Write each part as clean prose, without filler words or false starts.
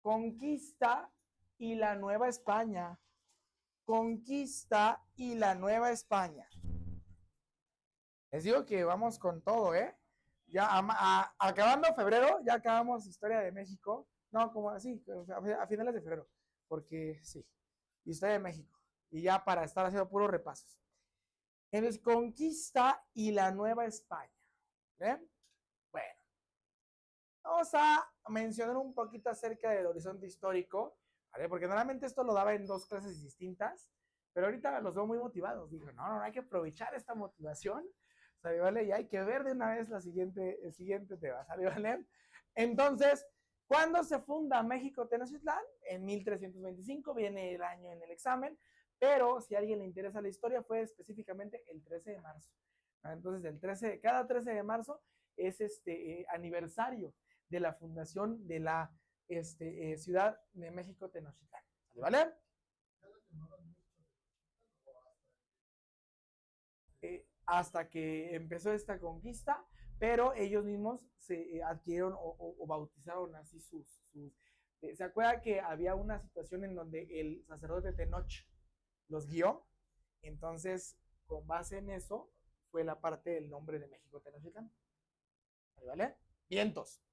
Conquista y la Nueva España. Conquista y la Nueva España. Les digo que vamos con todo, ¿eh? Ya acabando febrero, ya acabamos Historia de México. No, como así, a finales de febrero. Porque sí, Historia de México. Y ya para estar haciendo puros repasos. Entonces, Conquista y la Nueva España. ¿Bien? Bueno, vamos a mencionar un poquito acerca del horizonte histórico, ¿vale? Porque normalmente esto lo daba en dos clases distintas, pero ahorita los veo muy motivados. Digo, no, hay que aprovechar esta motivación, ¿sale? ¿Vale? Y hay que ver de una vez el siguiente tema, ¿sale? ¿Vale? Entonces, ¿cuándo se funda México Tenochtitlán? En 1325, viene el año en el examen, pero si a alguien le interesa la historia, fue específicamente el 13 de marzo. Entonces, cada 13 de marzo es aniversario de la fundación de la Ciudad de México Tenochtitlán. ¿Vale? Hasta que empezó esta conquista, pero ellos mismos se adquirieron o bautizaron así sus ¿se acuerda que había una situación en donde el sacerdote Tenoch los guió? Entonces, con base en eso, fue la parte del nombre de México Tenochtitlán. ¿Vale? Vientos.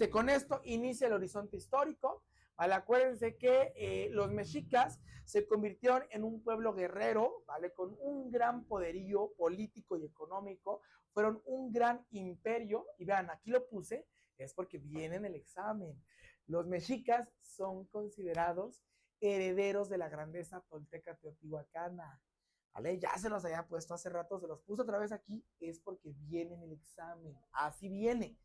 Con esto inicia el horizonte histórico. ¿Vale? Acuérdense que los mexicas se convirtieron en un pueblo guerrero, ¿vale? Con un gran poderío político y económico. Fueron un gran imperio. Y vean, aquí lo puse, es porque viene en el examen. Los mexicas son considerados herederos de la grandeza tolteca teotihuacana. ¿Vale? Ya se los había puesto hace rato, se los puse otra vez aquí, es porque viene en el examen. Así viene.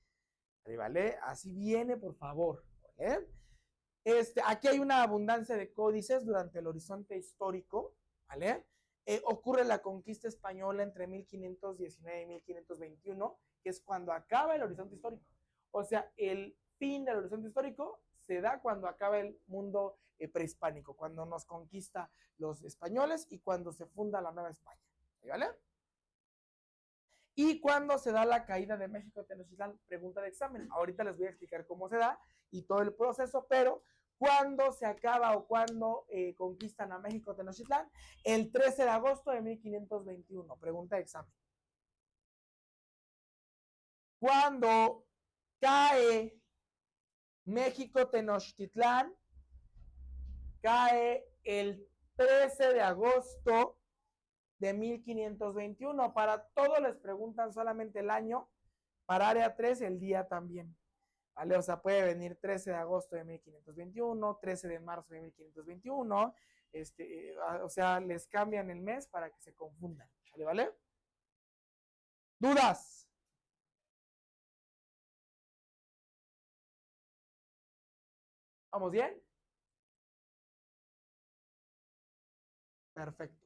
¿Vale? Así viene, por favor. ¿Vale? Aquí hay una abundancia de códices durante el horizonte histórico. ¿Vale? Ocurre la conquista española entre 1519 y 1521, que es cuando acaba el horizonte histórico. O sea, el fin del horizonte histórico se da cuando acaba el mundo prehispánico, cuando nos conquista los españoles y cuando se funda la Nueva España. ¿Vale? ¿Y cuándo se da la caída de México Tenochtitlán? Pregunta de examen. Ahorita les voy a explicar cómo se da y todo el proceso, pero ¿cuándo se acaba o cuándo conquistan a México Tenochtitlán? El 13 de agosto de 1521. Pregunta de examen. ¿Cuándo cae México Tenochtitlán? Cae el 13 de agosto de 1521. Para todos les preguntan solamente el año, para área 3 el día también. ¿Vale? O sea, puede venir 13 de agosto de 1521, 13 de marzo de 1521, o sea, les cambian el mes para que se confundan. ¿Vale? ¿Vale? ¿Dudas? ¿Vamos bien? Perfecto.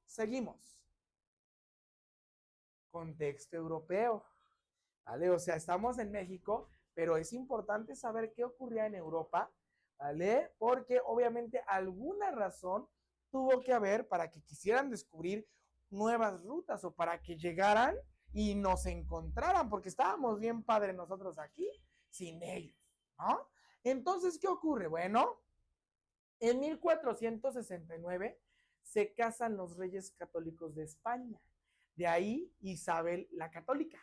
Seguimos. Contexto europeo. ¿Vale? O sea, estamos en México, pero es importante saber qué ocurría en Europa, ¿vale? Porque obviamente alguna razón tuvo que haber para que quisieran descubrir nuevas rutas o para que llegaran y nos encontraran, porque estábamos bien padres nosotros aquí sin ellos, ¿no? Entonces, ¿qué ocurre? Bueno, en 1469 se casan los reyes católicos de España. De ahí Isabel la Católica,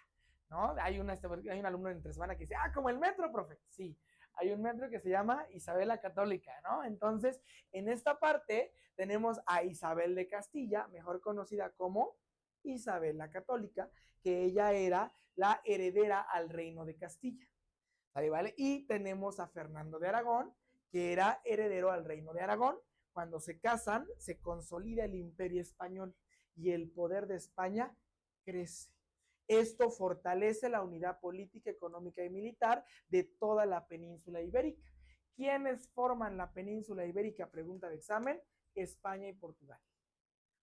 ¿no? Hay un alumno en Tres que dice, como el metro, profe. Sí, hay un metro que se llama Isabel la Católica, ¿no? Entonces, en esta parte tenemos a Isabel de Castilla, mejor conocida como Isabel la Católica, que ella era la heredera al reino de Castilla. ¿Vale? Y tenemos a Fernando de Aragón, que era heredero al reino de Aragón. Cuando se casan, se consolida el imperio español y el poder de España crece. Esto fortalece la unidad política, económica y militar de toda la península ibérica. ¿Quiénes forman la península ibérica? Pregunta de examen. España y Portugal.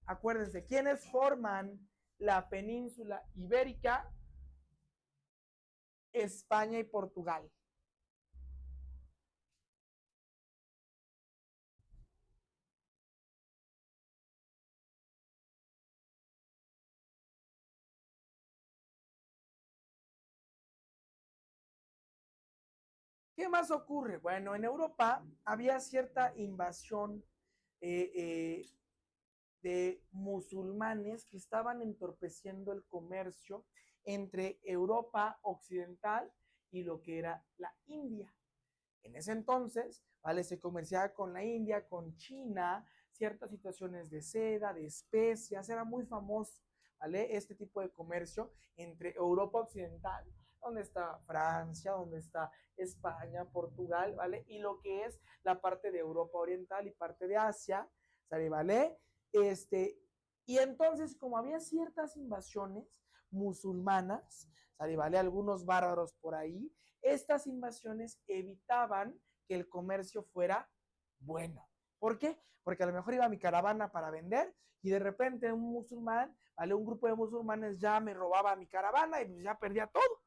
Acuérdense, ¿quiénes forman la península ibérica? España y Portugal. ¿Qué más ocurre? Bueno, en Europa había cierta invasión eh, eh, de musulmanes que estaban entorpeciendo el comercio entre Europa occidental y lo que era la India. En ese entonces, ¿vale? Se comerciaba con la India, con China, ciertas situaciones de seda, de especias, era muy famoso, ¿vale? Este tipo de comercio entre Europa occidental, donde está Francia, donde está España, Portugal, ¿vale? Y lo que es la parte de Europa oriental y parte de Asia, ¿vale? Y entonces, como había ciertas invasiones musulmanas, ¿vale? Algunos bárbaros por ahí, estas invasiones evitaban que el comercio fuera bueno. ¿Por qué? Porque a lo mejor iba mi caravana para vender y de repente un musulmán, ¿vale? Un grupo de musulmanes ya me robaba mi caravana y pues ya perdía todo.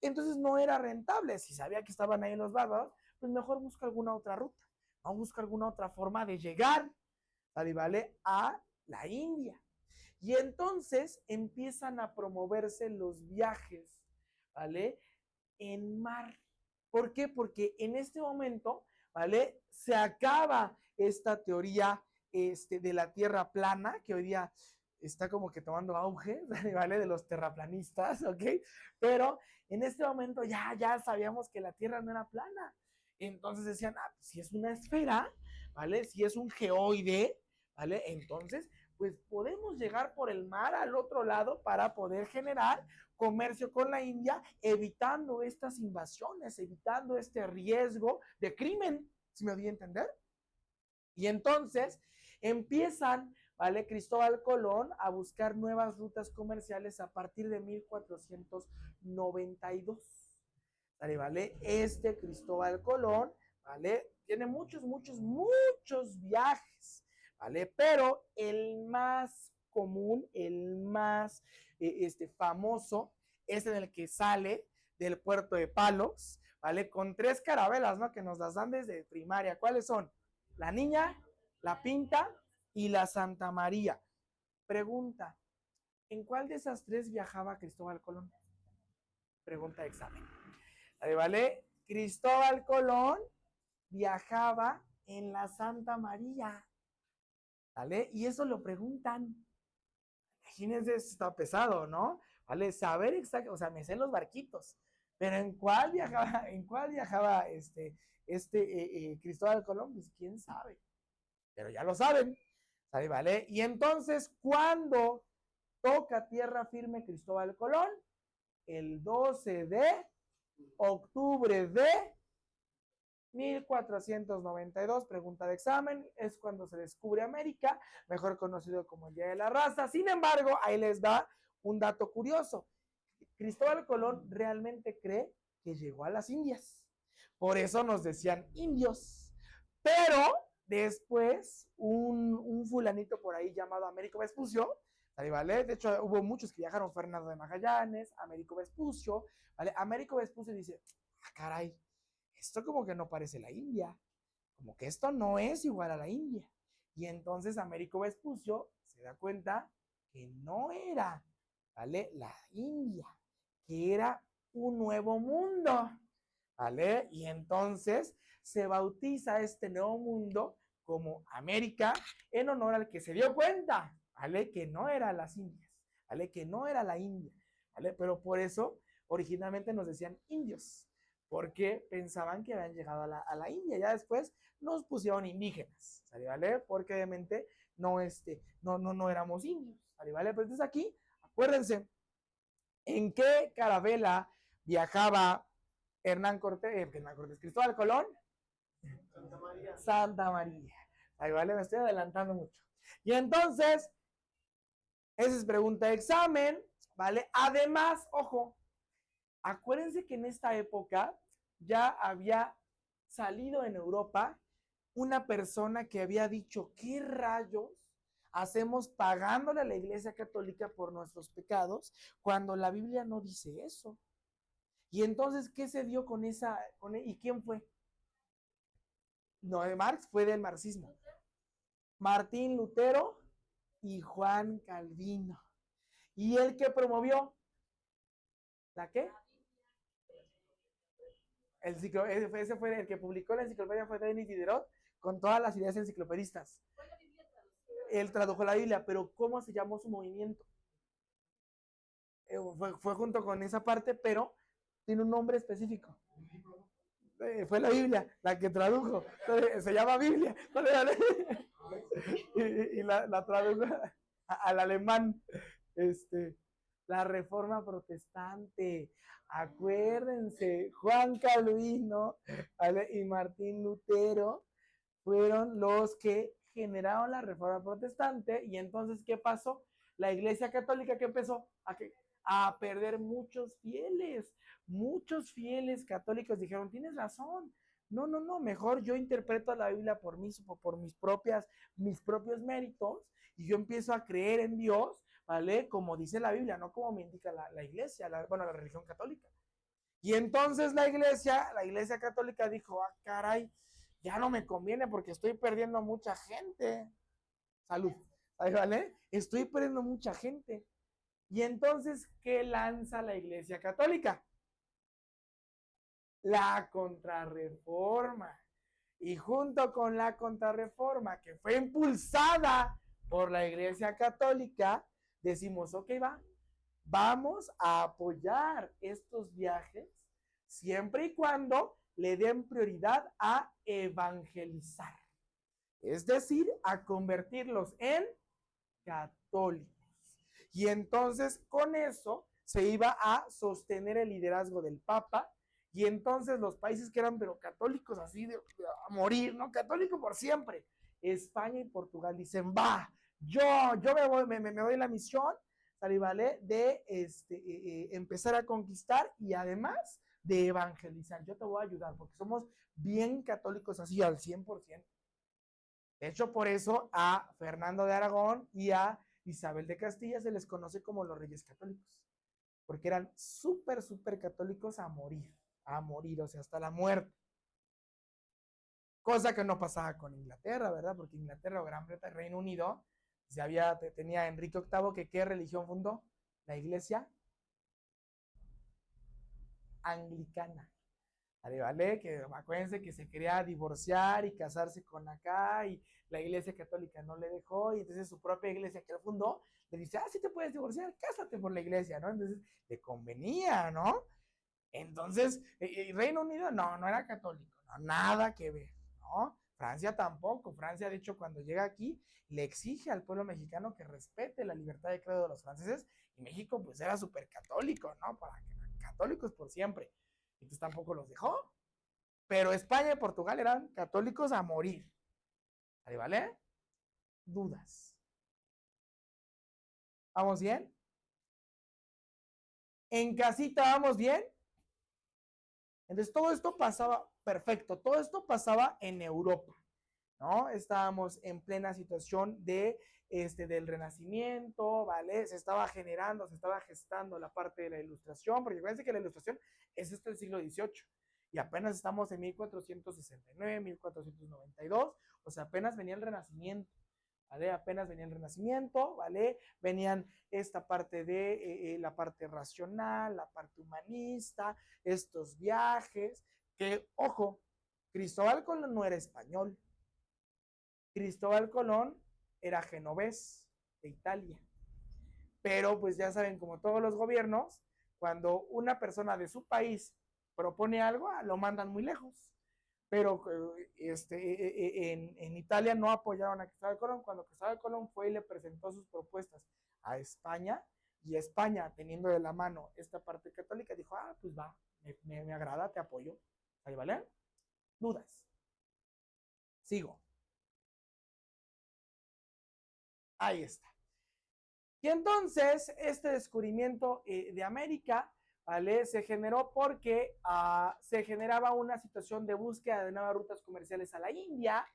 Entonces no era rentable. Si sabía que estaban ahí los bárbaros, pues mejor busca alguna otra ruta. O busca alguna otra forma de llegar, ¿vale? A la India. Y entonces empiezan a promoverse los viajes, ¿vale? En mar. ¿Por qué? Porque en este momento, ¿vale? Se acaba esta teoría de la tierra plana, que hoy día está como que tomando auge, ¿vale? De los terraplanistas, ¿ok? Pero en este momento ya sabíamos que la tierra no era plana. Entonces decían, pues si es una esfera, ¿vale? Si es un geoide, ¿vale? Entonces, pues podemos llegar por el mar al otro lado para poder generar comercio con la India, evitando estas invasiones, evitando este riesgo de crimen, si me doy a entender. Y entonces empiezan, ¿vale? Cristóbal Colón a buscar nuevas rutas comerciales a partir de 1492. ¿Vale? Cristóbal Colón, ¿vale? Tiene muchos viajes, ¿vale? Pero el más común, el más famoso, es en el que sale del puerto de Palos, ¿vale? Con 3 carabelas, ¿no? Que nos las dan desde primaria. ¿Cuáles son? La Niña, la Pinta y la Santa María. Pregunta, ¿en cuál de esas 3 viajaba Cristóbal Colón? Pregunta de examen. ¿Vale? Cristóbal Colón viajaba en la Santa María, ¿vale? Y eso lo preguntan. Imagínense, está pesado, ¿no? ¿Vale? Saber exacto, o sea, me sé los barquitos, pero en cuál viajaba Cristóbal Colón? Pues quién sabe, pero ya lo saben, ¿vale? Y entonces, ¿cuándo toca tierra firme Cristóbal Colón? El 12 de octubre de 1492, pregunta de examen, es cuando se descubre América, mejor conocido como el Día de la Raza. Sin embargo, ahí les da un dato curioso. Cristóbal Colón realmente cree que llegó a las Indias. Por eso nos decían indios. Pero después, un fulanito por ahí llamado Américo Vespucio, ¿vale? De hecho, hubo muchos que viajaron, Fernando de Magallanes, Américo Vespucio, ¿vale? Américo Vespucio dice, caray, esto como que no parece la India, como que esto no es igual a la India. Y entonces Américo Vespucio se da cuenta que no era, ¿vale? La India, que era un nuevo mundo, ¿vale? Y entonces se bautiza este nuevo mundo como América en honor al que se dio cuenta, ¿vale? Que no era las Indias, ¿vale? Que no era la India, ¿vale? Pero por eso originalmente nos decían indios, porque pensaban que habían llegado a la India. Ya después nos pusieron indígenas, ¿vale? Porque obviamente no éramos indios, ¿vale? Pero entonces aquí, acuérdense, ¿en qué carabela viajaba Hernán Cortés, Cristóbal Colón? Santa María. Santa María. ¿Vale? Me estoy adelantando mucho. Y entonces, esa es pregunta de examen, ¿vale? Además, ojo, acuérdense que en esta época ya había salido en Europa una persona que había dicho, ¿qué rayos hacemos pagándole a la Iglesia Católica por nuestros pecados cuando la Biblia no dice eso? Y entonces, ¿qué se dio con esa? ¿Y quién fue? No, de Marx, fue del marxismo. Martín Lutero y Juan Calvino. ¿Y el que promovió? ¿La qué? Ese fue el que publicó la enciclopedia, fue Denis Diderot, con todas las ideas enciclopedistas. Él tradujo la Biblia, pero ¿cómo se llamó su movimiento? Fue junto con esa parte, pero tiene un nombre específico. Fue la Biblia la que tradujo. Entonces, se llama Biblia. Y la tradujo al alemán. La Reforma Protestante. Acuérdense, Juan Calvino, ¿vale? Y Martín Lutero fueron los que generaron la Reforma Protestante. Y entonces, ¿qué pasó? La Iglesia Católica que empezó a perder muchos fieles católicos dijeron, tienes razón, no, mejor yo interpreto la Biblia por mis propios méritos, y yo empiezo a creer en Dios, ¿vale? Como dice la Biblia, no como me indica la iglesia, la religión católica. Y entonces la iglesia católica dijo, ah, caray, ya no me conviene porque estoy perdiendo mucha gente. Salud. ¿Vale? Estoy perdiendo mucha gente. Y entonces, ¿qué lanza la Iglesia Católica? La Contrarreforma. Y junto con la Contrarreforma, que fue impulsada por la Iglesia Católica, decimos, ok, vamos a apoyar estos viajes siempre y cuando le den prioridad a evangelizar. Es decir, a convertirlos en católicos. Y entonces con eso se iba a sostener el liderazgo del Papa, y entonces los países que eran pero católicos así de a morir, ¿no? Católico por siempre. España y Portugal dicen, yo me doy la misión, ¿vale? De empezar a conquistar y además de evangelizar. Yo te voy a ayudar porque somos bien católicos así al 100%. De hecho, por eso a Fernando de Aragón y a Isabel de Castilla se les conoce como los Reyes Católicos, porque eran súper católicos a morir, o sea, hasta la muerte. Cosa que no pasaba con Inglaterra, ¿verdad? Porque Inglaterra o Gran Bretaña, Reino Unido, tenía Enrique VIII, que ¿qué religión fundó? La iglesia anglicana. ¿Vale? Que acuérdense que se quería divorciar y casarse con acá, y la iglesia católica no le dejó, y entonces su propia iglesia que él fundó le dice, sí te puedes divorciar, cásate por la iglesia, ¿no? Entonces le convenía, ¿no? Entonces, Reino Unido no era católico, no, nada que ver, ¿no? Francia tampoco. Francia, de hecho, cuando llega aquí, le exige al pueblo mexicano que respete la libertad de credo de los franceses, y México pues era súper católico, ¿no? Para que católicos por siempre. Entonces tampoco los dejó. Pero España y Portugal eran católicos a morir. ¿Vale? Dudas. ¿Vamos bien? ¿En casita vamos bien? Entonces todo esto pasaba, perfecto, todo esto pasaba en Europa, ¿no? Estábamos en plena situación del Renacimiento, ¿vale? Se estaba gestando la parte de la Ilustración, porque fíjense que la Ilustración es del siglo XVIII, y apenas estamos en 1469, 1492, o sea, apenas venía el Renacimiento, ¿vale? Apenas venía el Renacimiento, ¿vale? Venían esta parte de la parte racional, la parte humanista, estos viajes, que, ojo, Cristóbal Colón no era español. Cristóbal Colón era genovés de Italia. Pero pues ya saben, como todos los gobiernos, cuando una persona de su país propone algo, lo mandan muy lejos. Pero en Italia no apoyaron a Cristóbal Colón. Cuando Cristóbal Colón fue y le presentó sus propuestas a España, y España, teniendo de la mano esta parte católica, dijo, pues va, me agrada, te apoyo. ¿Ahí vale? ¿Dudas? Sigo. Ahí está. Y entonces, este descubrimiento de América, ¿vale? Se generó porque se generaba una situación de búsqueda de nuevas rutas comerciales a la India,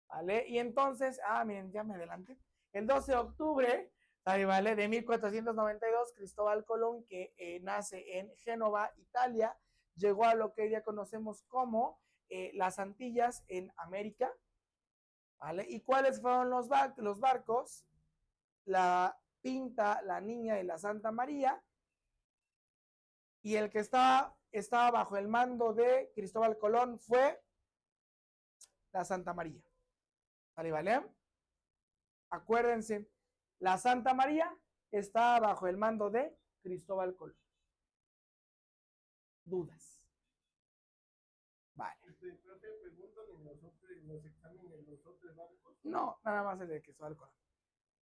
¿vale? Y entonces, miren, ya me adelanté. El 12 de octubre, ¿vale? De 1492, Cristóbal Colón, que nace en Génova, Italia, llegó a lo que hoy día conocemos como las Antillas en América, ¿vale? ¿Y cuáles fueron los barcos? La Pinta, la Niña y la Santa María, y el que estaba estaba bajo el mando de Cristóbal Colón fue la Santa María. ¿Vale, vale? Acuérdense, la Santa María estaba bajo el mando de Cristóbal Colón. ¿Dudas? Vale. ¿Profe, preguntan en los exámenes los otros barcos? No, nada más el de Cristóbal Colón.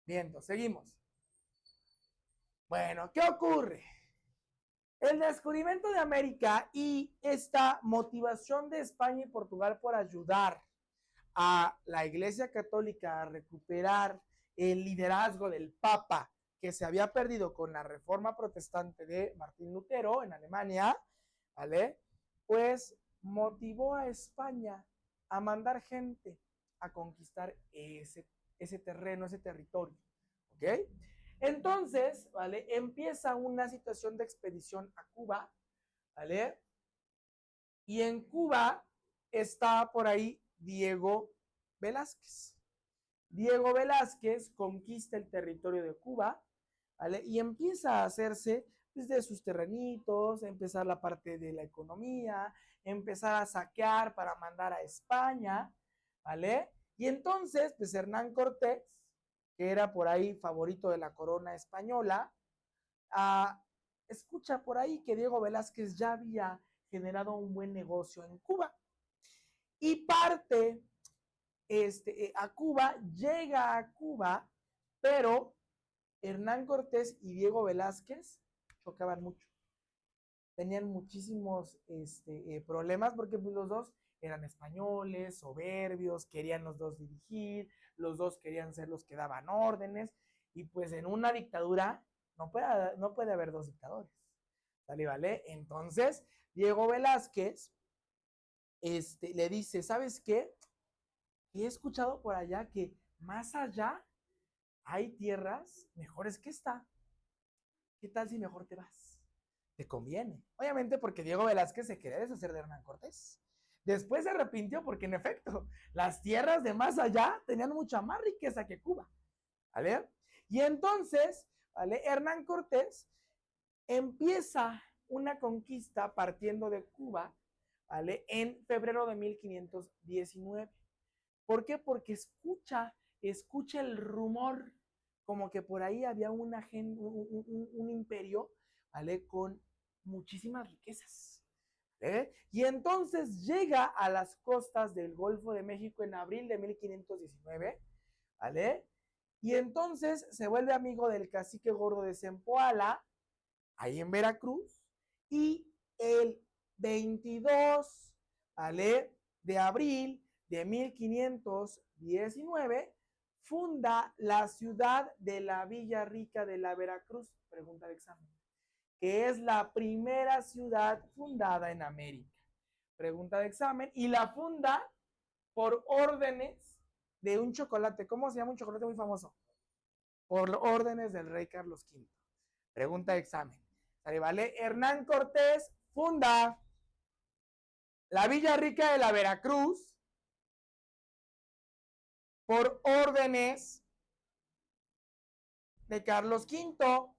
Bien, entonces, seguimos. Bueno, ¿qué ocurre? El descubrimiento de América y esta motivación de España y Portugal por ayudar a la Iglesia Católica a recuperar el liderazgo del Papa que se había perdido con la reforma protestante de Martín Lutero en Alemania, ¿vale? Pues motivó a España a mandar gente a conquistar ese terreno, ese territorio, ¿ok? Entonces, ¿vale? Empieza una situación de expedición a Cuba, ¿vale? Y en Cuba está por ahí Diego Velázquez. Diego Velázquez conquista el territorio de Cuba, ¿vale? Y empieza a hacerse desde sus terrenitos, empezar la parte de la economía, empezar a saquear para mandar a España, ¿vale? Y entonces, pues Hernán Cortés, que era por ahí favorito de la corona española, escucha por ahí que Diego Velázquez ya había generado un buen negocio en Cuba y parte a Cuba, llega a Cuba, pero Hernán Cortés y Diego Velázquez chocaban mucho. Tenían muchísimos problemas porque pues, los dos eran españoles, soberbios, querían los dos dirigir, los dos querían ser los que daban órdenes, y pues en una dictadura no puede haber dos dictadores. ¿Sale, vale? Entonces, Diego Velázquez le dice, ¿sabes qué? He escuchado por allá que más allá hay tierras mejores que esta. ¿Qué tal si mejor te vas? Te conviene. Obviamente porque Diego Velázquez se quería deshacer de Hernán Cortés. Después se arrepintió porque en efecto las tierras de más allá tenían mucha más riqueza que Cuba. ¿Vale? Y entonces, ¿vale? Hernán Cortés empieza una conquista partiendo de Cuba, ¿vale? En febrero de 1519. ¿Por qué? Porque escucha el rumor como que por ahí había un imperio, ¿vale? Con muchísimas riquezas. ¿Vale? Y entonces llega a las costas del Golfo de México en abril de 1519, ¿vale? Y entonces se vuelve amigo del cacique gordo de Zempoala, ahí en Veracruz, y el 22, ¿vale? De abril de 1519 funda la ciudad de la Villa Rica de la Veracruz, pregunta de examen, que es la primera ciudad fundada en América. Pregunta de examen, y la funda por órdenes de un chocolate. ¿Cómo se llama un chocolate muy famoso? Por órdenes del rey Carlos V. Pregunta de examen. ¿Vale? Hernán Cortés funda la Villa Rica de la Veracruz por órdenes de Carlos V.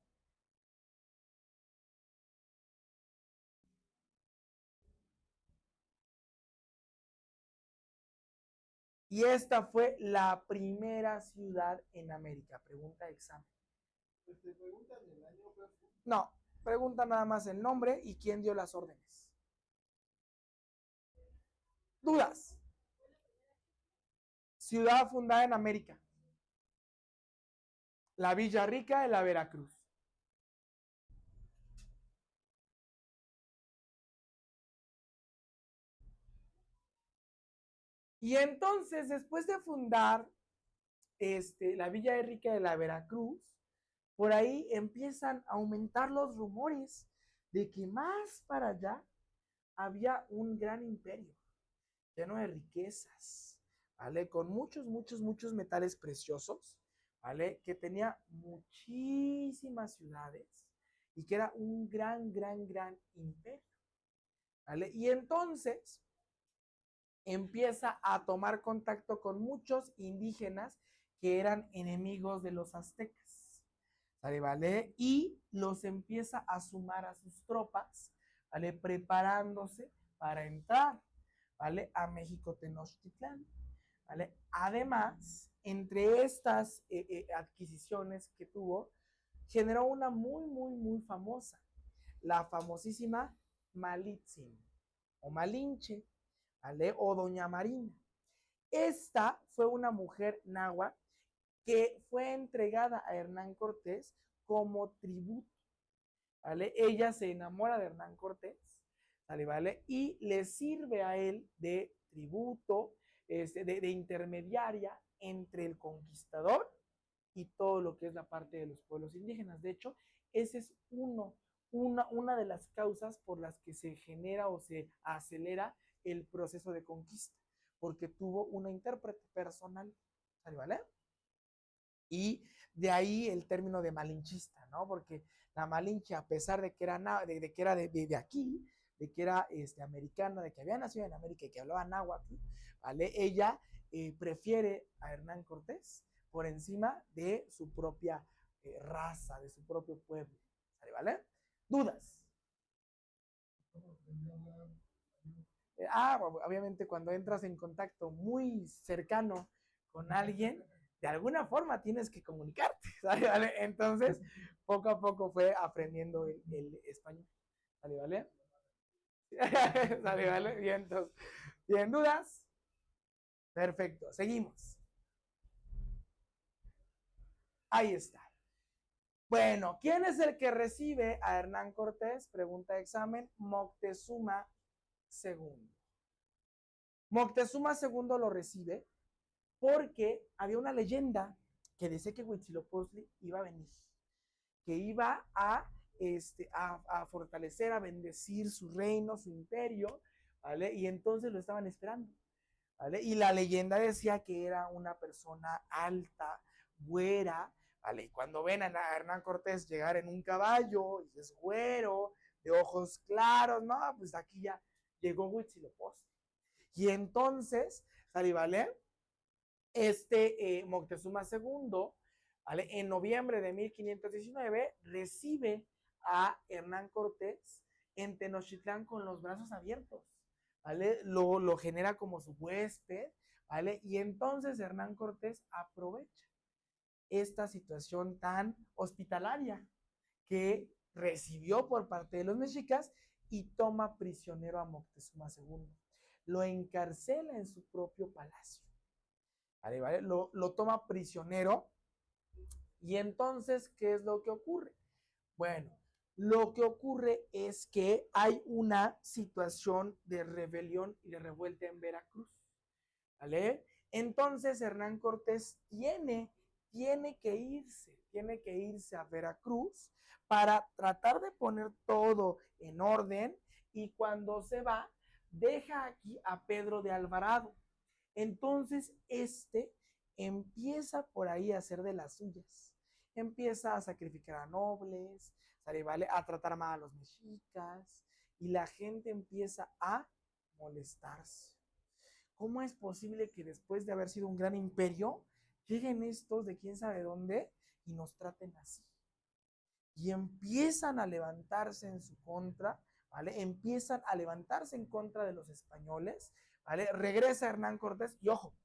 Y esta fue la primera ciudad en América. Pregunta de examen. Pues te preguntan el año, pero... No, pregunta nada más el nombre y quién dio las órdenes. ¿Dudas? Ciudad fundada en América. La Villa Rica de la Veracruz. Y entonces, después de fundar la Villa Rica de la Veracruz, por ahí empiezan a aumentar los rumores de que más para allá había un gran imperio lleno de riquezas, ¿vale? Con muchos metales preciosos, ¿vale? Que tenía muchísimas ciudades y que era un gran imperio, ¿vale? Y entonces empieza a tomar contacto con muchos indígenas que eran enemigos de los aztecas, ¿vale? Y los empieza a sumar a sus tropas, ¿vale? Preparándose para entrar, ¿vale? A México Tenochtitlán, ¿vale? Además, entre estas adquisiciones que tuvo, generó una muy famosa, la famosísima Malitzin, o Malinche, ¿vale? O Doña Marina. Esta fue una mujer náhuatl que fue entregada a Hernán Cortés como tributo, ¿vale? Ella se enamora de Hernán Cortés, ¿vale? Y le sirve a él de tributo, de intermediaria entre el conquistador y todo lo que es la parte de los pueblos indígenas. De hecho, ese es una de las causas por las que se genera o se acelera el proceso de conquista, porque tuvo una intérprete personal, ¿vale? Y de ahí el término de malinchista, ¿no? Porque la Malinche, a pesar de que era, de que era de aquí, de que era americana, de que había nacido en América y que hablaba náhuatl, ¿vale? Ella prefiere a Hernán Cortés por encima de su propia raza, de su propio pueblo, ¿vale? ¿Dudas? Obviamente cuando entras en contacto muy cercano con alguien, de alguna forma tienes que comunicarte, ¿vale? Entonces, poco a poco fue aprendiendo el español, ¿vale? ¿Vale? Bien, entonces, ¿bien dudas? Perfecto, seguimos. Ahí está. Bueno, ¿quién es el que recibe a Hernán Cortés? Pregunta de examen, Moctezuma II. Moctezuma II lo recibe porque había una leyenda que decía que Huitzilopochtli iba a venir, que iba a fortalecer, a bendecir su reino, su imperio, ¿vale? Y entonces lo estaban esperando, ¿vale? Y la leyenda decía que era una persona alta, güera, ¿vale? Y cuando ven a Hernán Cortés llegar en un caballo, y es güero, de ojos claros, no, pues aquí ya llegó Huitzilopochtli. Y entonces, ¿vale? Moctezuma II, ¿vale? En noviembre de 1519 recibe a Hernán Cortés en Tenochtitlán con los brazos abiertos, ¿vale? Lo genera como su huésped, ¿vale? Y entonces Hernán Cortés aprovecha esta situación tan hospitalaria que recibió por parte de los mexicas y toma prisionero a Moctezuma II. Lo encarcela en su propio palacio. ¿Vale? Lo toma prisionero y entonces, ¿qué es lo que ocurre? Bueno, lo que ocurre es que hay una situación de rebelión y de revuelta en Veracruz, ¿vale? Entonces Hernán Cortés tiene que irse a Veracruz para tratar de poner todo en orden y cuando se va, deja aquí a Pedro de Alvarado. Entonces, empieza por ahí a hacer de las suyas. Empieza a sacrificar a nobles, ¿vale? A tratar mal a los mexicas, y la gente empieza a molestarse. ¿Cómo es posible que después de haber sido un gran imperio, lleguen estos de quién sabe dónde y nos traten así? Y empiezan a levantarse en su contra, ¿vale? Empiezan a levantarse en contra de los españoles, ¿vale? Regresa Hernán Cortés y ojo,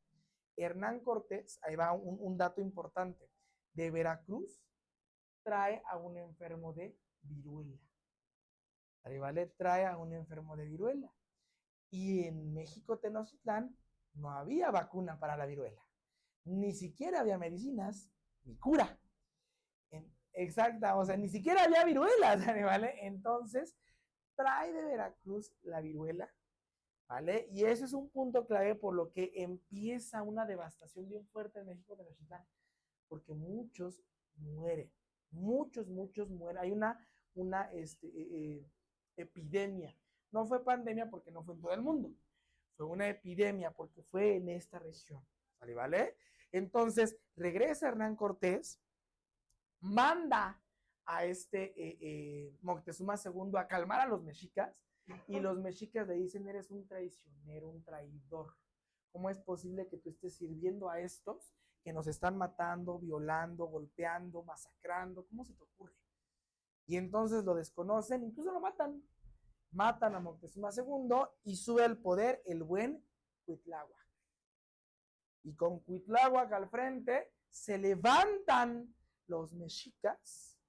Hernán Cortés, ahí va un dato importante, de Veracruz trae a un enfermo de viruela, ¿vale? Trae a un enfermo de viruela. Y en México Tenochtitlán no había vacuna para la viruela, ni siquiera había medicinas ni cura. Exacta, o sea, ni siquiera había viruelas, ¿vale? Entonces, trae de Veracruz la viruela, ¿vale? Y ese es un punto clave por lo que empieza una devastación bien fuerte en México Tenochtitlán, porque muchos mueren, muchos mueren. Hay una epidemia. No fue pandemia porque no fue en todo el mundo, fue una epidemia porque fue en esta región, ¿vale? Entonces, regresa Hernán Cortés, manda a Moctezuma II a calmar a los mexicas, y los mexicas le dicen: eres un traicionero, un traidor. ¿Cómo es posible que tú estés sirviendo a estos que nos están matando, violando, golpeando, masacrando? ¿Cómo se te ocurre? Y entonces lo desconocen, incluso lo matan. matan a Moctezuma II y sube al poder el buen Cuitláhuac. Y con Cuitláhuac al frente se levantan los mexicas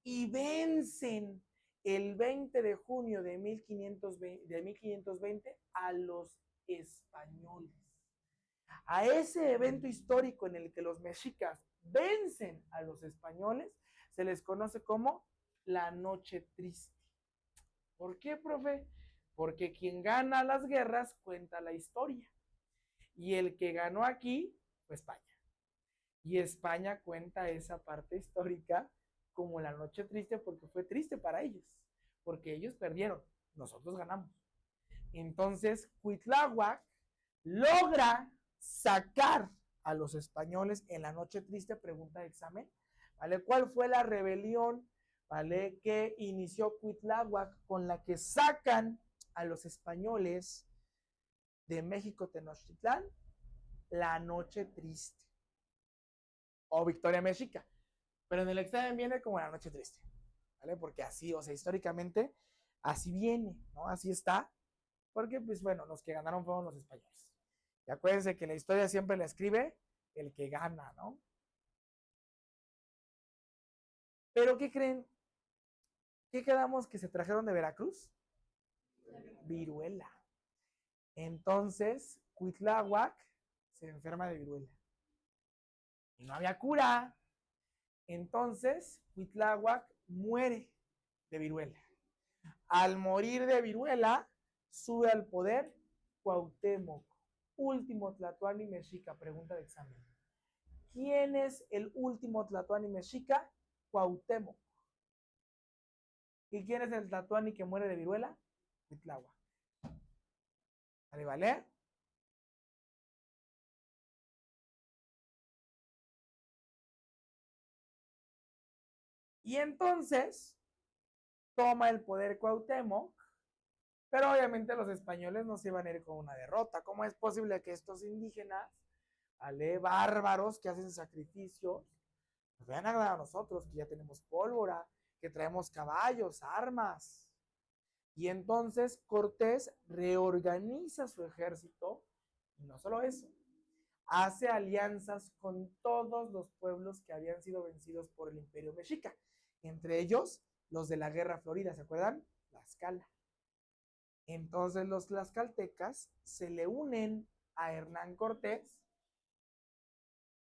y vencen el 20 de junio de 1520 a los españoles. A ese evento histórico en el que los mexicas vencen a los españoles se les conoce como la Noche Triste. ¿Por qué, profe? Porque quien gana las guerras cuenta la historia. Y el que ganó aquí fue España. Y España cuenta esa parte histórica como la Noche Triste porque fue triste para ellos. Porque ellos perdieron, nosotros ganamos. Entonces, Cuitláhuac logra sacar a los españoles en la Noche Triste, pregunta de examen, ¿vale? ¿Cuál fue la rebelión, ¿vale?, que inició Cuitláhuac con la que sacan a los españoles de México Tenochtitlán? La Noche Triste o Victoria Mexica, pero en el examen viene como la Noche Triste, ¿vale? Porque así, o sea, históricamente así viene, ¿no? Así está, porque pues bueno, los que ganaron fueron los españoles. Y acuérdense que la historia siempre la escribe el que gana, ¿no? Pero ¿qué creen? ¿Qué quedamos que se trajeron de Veracruz? Viruela. Entonces, Cuitláhuac se enferma de viruela. Y no había cura. Entonces, Cuitláhuac muere de viruela. Al morir de viruela, sube al poder Cuauhtémoc, último tlatoani mexica. Pregunta de examen. ¿Quién es el último tlatoani mexica? Cuauhtémoc. ¿Y quién es el tlatoani que muere de viruela? Cuitláhuac. ¿Vale, vale? Y entonces toma el poder Cuauhtémoc, pero obviamente los españoles no se iban a ir con una derrota. ¿Cómo es posible que estos indígenas, ¿vale?, bárbaros que hacen sacrificios, nos vayan a ganar a nosotros, que ya tenemos pólvora, que traemos caballos, armas? Y entonces Cortés reorganiza su ejército, y no solo eso, hace alianzas con todos los pueblos que habían sido vencidos por el Imperio Mexica, entre ellos los de la Guerra Florida, ¿se acuerdan? Tlaxcala. Entonces los tlaxcaltecas se le unen a Hernán Cortés,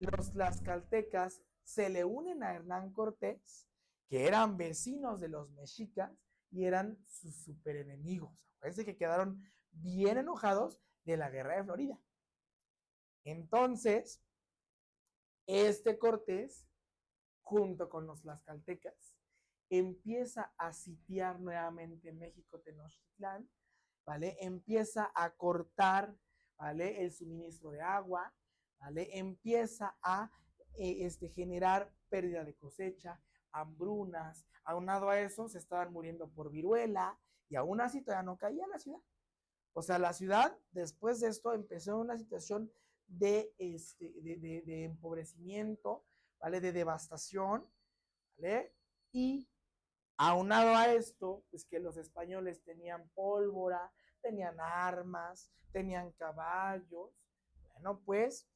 los tlaxcaltecas se le unen a Hernán Cortés, que eran vecinos de los mexicas y eran sus super enemigos. Acuérdense que quedaron bien enojados de la Guerra de Florida. Entonces, este Cortés, junto con los tlaxcaltecas, empieza a sitiar nuevamente México Tenochtitlán, ¿vale? Empieza a cortar, ¿vale?, el suministro de agua, ¿vale? Empieza a generar pérdida de cosecha, hambrunas. Aunado a eso, se estaban muriendo por viruela y aún así todavía no caía la ciudad. O sea, la ciudad después de esto empezó en una situación de empobrecimiento, ¿vale?, de devastación, ¿vale? Y aunado a esto, pues que los españoles tenían pólvora, tenían armas, tenían caballos. Bueno, pues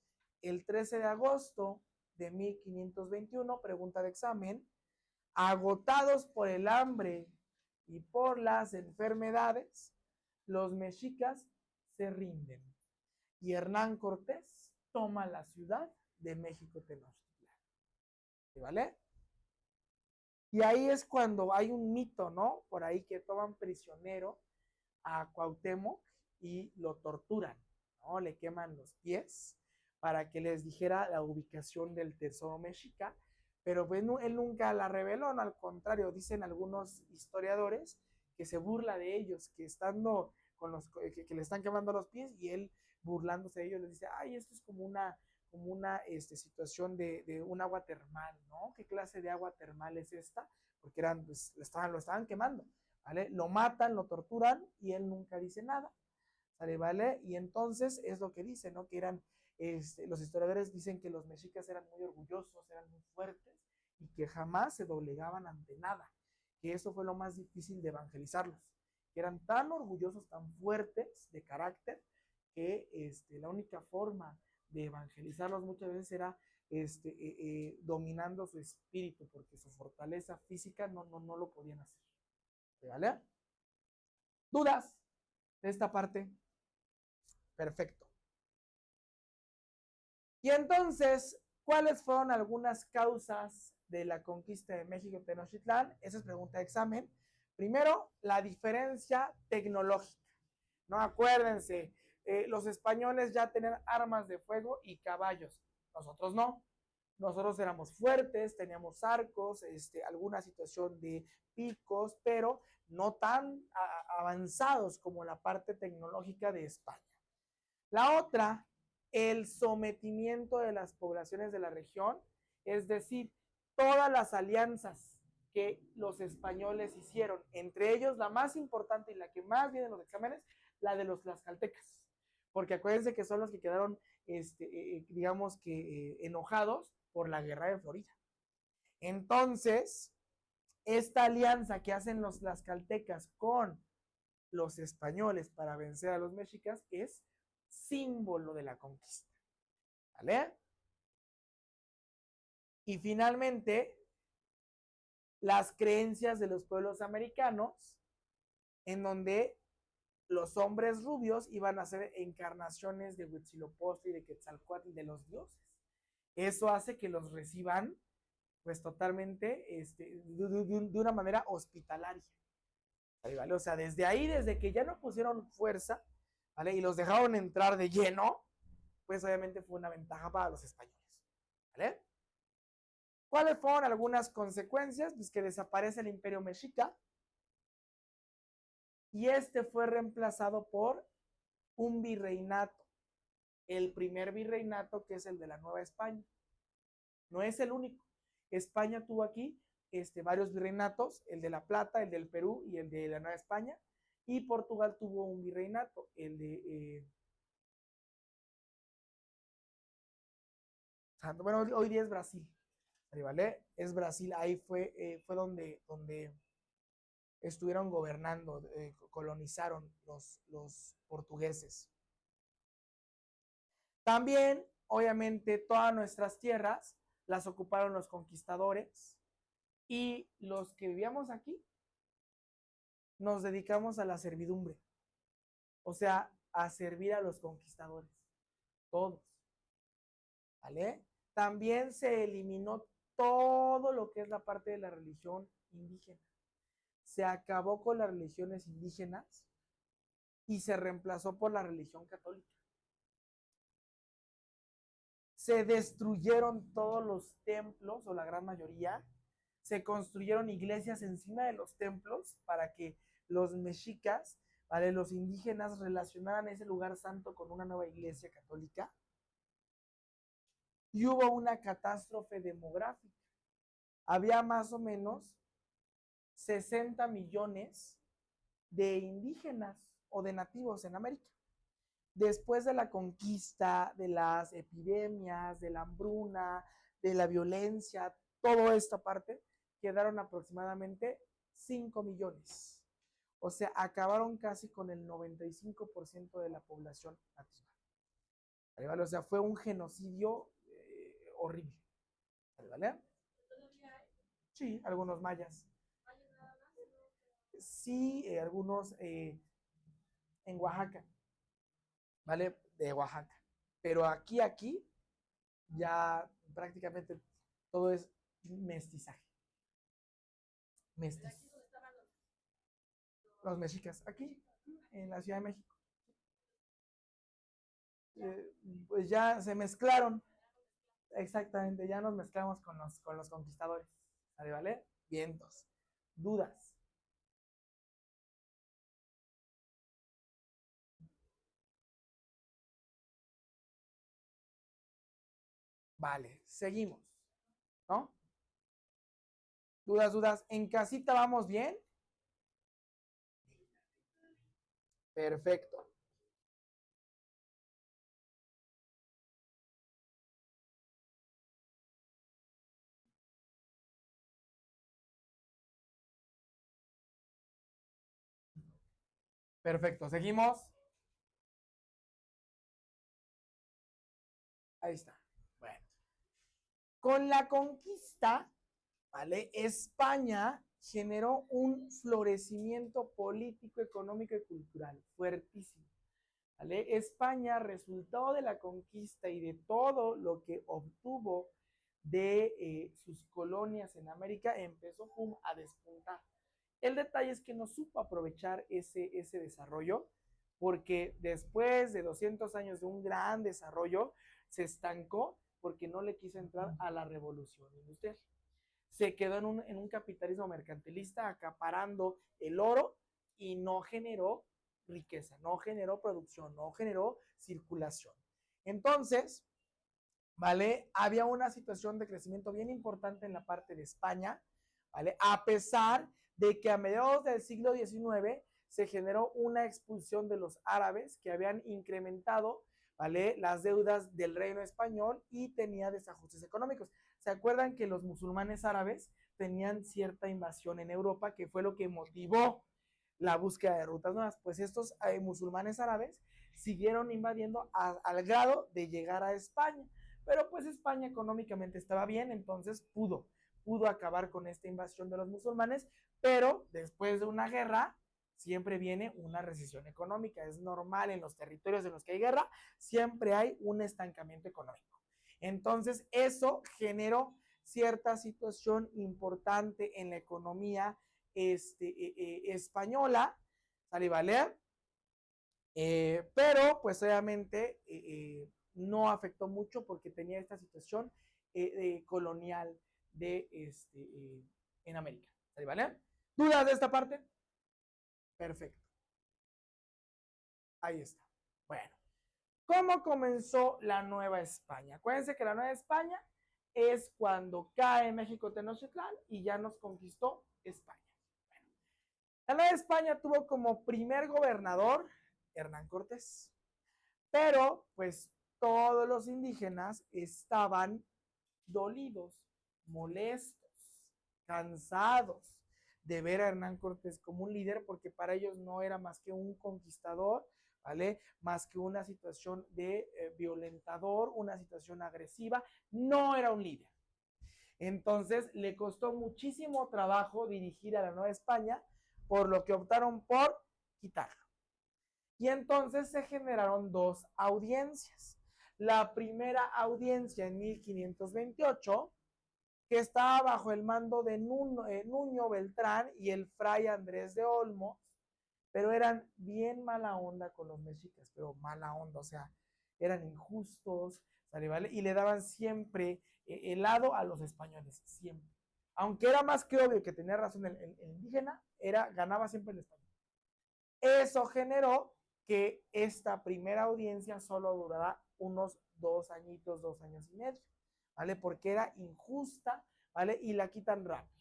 el 13 de agosto de 1521, pregunta de examen, agotados por el hambre y por las enfermedades, los mexicas se rinden y Hernán Cortés toma la ciudad de México Tenochtitlán. ¿Vale? Y ahí es cuando hay un mito, ¿no? Por ahí que toman prisionero a Cuauhtémoc y lo torturan, ¿no? Le queman los pies para que les dijera la ubicación del tesoro mexica, pero pues él nunca la reveló, no, al contrario, dicen algunos historiadores que se burla de ellos, que estando con los que le están quemando los pies y él burlándose de ellos les dice, ay, esto es como una situación de un agua termal, ¿no? ¿Qué clase de agua termal es esta? Porque pues, lo estaban quemando, ¿vale? Lo matan, lo torturan y él nunca dice nada, ¿sale? ¿Vale? Y entonces es lo que dice, ¿no? Que eran, los historiadores dicen que los mexicas eran muy orgullosos, eran muy fuertes y que jamás se doblegaban ante nada, que eso fue lo más difícil de evangelizarlos, que eran tan orgullosos, tan fuertes de carácter, que la única forma de evangelizarlos muchas veces era dominando su espíritu, porque su fortaleza física no lo podían hacer. ¿Vale? ¿Dudas de esta parte? Perfecto. Y entonces, ¿cuáles fueron algunas causas de la conquista de México y Tenochtitlán? Esa es pregunta de examen. Primero, la diferencia tecnológica. No, acuérdense, los españoles ya tenían armas de fuego y caballos. Nosotros no. Nosotros éramos fuertes, teníamos arcos, alguna situación de picos, pero no tan avanzados como la parte tecnológica de España. La otra, el sometimiento de las poblaciones de la región, es decir, todas las alianzas que los españoles hicieron, entre ellos la más importante y la que más viene en los exámenes, la de los tlaxcaltecas, porque acuérdense que son los que quedaron, digamos que enojados por la guerra de Florida. Entonces, esta alianza que hacen los tlaxcaltecas con los españoles para vencer a los mexicas es símbolo de la conquista. ¿Vale? Y finalmente, las creencias de los pueblos americanos, en donde los hombres rubios iban a ser encarnaciones de Huitzilopochtli y de Quetzalcóatl, de los dioses. Eso hace que los reciban, pues totalmente, de una manera hospitalaria. ¿Vale? O sea, desde ahí, desde que ya no pusieron fuerza, ¿vale? Y los dejaron entrar de lleno, pues obviamente fue una ventaja para los españoles. ¿Vale? ¿Cuáles fueron algunas consecuencias? Pues que desaparece el imperio mexica y fue reemplazado por un virreinato, el primer virreinato, que es el de la Nueva España. No es el único. España tuvo aquí varios virreinatos, el de La Plata, el del Perú y el de la Nueva España, y Portugal tuvo un virreinato, el de bueno, hoy día es Brasil, ¿vale? Es Brasil, ahí fue donde estuvieron gobernando, colonizaron los portugueses. También, obviamente, todas nuestras tierras las ocuparon los conquistadores y los que vivíamos aquí nos dedicamos a la servidumbre, o sea, a servir a los conquistadores, todos, ¿vale? También se eliminó todo lo que es la parte de la religión indígena. Se acabó con las religiones indígenas y se reemplazó por la religión católica. Se destruyeron todos los templos, o la gran mayoría. Se construyeron iglesias encima de los templos para que los mexicas, ¿vale?, los indígenas, relacionaran ese lugar santo con una nueva iglesia católica. Y hubo una catástrofe demográfica. Había más o menos 60 millones de indígenas o de nativos en América. Después de la conquista, de las epidemias, de la hambruna, de la violencia, toda esta parte, quedaron aproximadamente 5 millones. O sea, acabaron casi con el 95% de la población nativa. ¿Vale? O sea, fue un genocidio horrible. ¿Vale? Sí, algunos mayas. Sí, algunos en Oaxaca. ¿Vale? De Oaxaca. Pero aquí, ya prácticamente todo es mestizaje. Mestiz. Los mexicas, aquí, en la Ciudad de México. Pues ya se mezclaron. Exactamente, ya nos mezclamos con los conquistadores. ¿Vale? Vientos. Dudas. Vale, seguimos. ¿No? Dudas. ¿En casita vamos bien? Perfecto. Perfecto, seguimos. Ahí está. Bueno, con la conquista, ¿vale? España generó un florecimiento político, económico y cultural fuertísimo. ¿Vale? España, resultado de la conquista y de todo lo que obtuvo de sus colonias en América, empezó a despuntar. El detalle es que no supo aprovechar ese desarrollo, porque después de 200 años de un gran desarrollo, se estancó porque no le quiso entrar a la revolución industrial. Se quedó en un capitalismo mercantilista acaparando el oro y no generó riqueza, no generó producción, no generó circulación. Entonces, ¿vale? Había una situación de crecimiento bien importante en la parte de España, ¿vale? A pesar de que a mediados del siglo XIX se generó una expulsión de los árabes que habían incrementado, ¿vale? Las deudas del reino español y tenía desajustes económicos. ¿Se acuerdan que los musulmanes árabes tenían cierta invasión en Europa, que fue lo que motivó la búsqueda de rutas nuevas? Pues estos musulmanes árabes siguieron invadiendo al grado de llegar a España. Pero pues España económicamente estaba bien, entonces pudo acabar con esta invasión de los musulmanes, pero después de una guerra siempre viene una recesión económica. Es normal en los territorios en los que hay guerra, siempre hay un estancamiento económico. Entonces eso generó cierta situación importante en la economía española, ¿sale? ¿Vale? Pero pues obviamente no afectó mucho porque tenía esta situación colonial de en América. ¿Vale? ¿Dudas de esta parte? Perfecto. Ahí está. Bueno, ¿cómo comenzó la Nueva España? Acuérdense que la Nueva España es cuando cae México Tenochtitlán y ya nos conquistó España. Bueno, la Nueva España tuvo como primer gobernador Hernán Cortés. Pero pues todos los indígenas estaban dolidos, molestos, cansados de ver a Hernán Cortés como un líder, porque para ellos no era más que un conquistador, ¿vale? Más que una situación de violentador, una situación agresiva, no era un líder. Entonces le costó muchísimo trabajo dirigir a la Nueva España, por lo que optaron por quitarlo. Y entonces se generaron dos audiencias. La primera audiencia en 1528, que estaba bajo el mando de Nuño Beltrán y el fray Andrés de Olmos, pero eran bien mala onda con los mexicas, pero mala onda, o sea, eran injustos, ¿vale? Y le daban siempre helado a los españoles, siempre. Aunque era más que obvio que tenía razón el indígena, ganaba siempre el español. Eso generó que esta primera audiencia solo durará unos 2 añitos, 2 años y medio, ¿vale? Porque era injusta, ¿vale? Y la quitan rápido.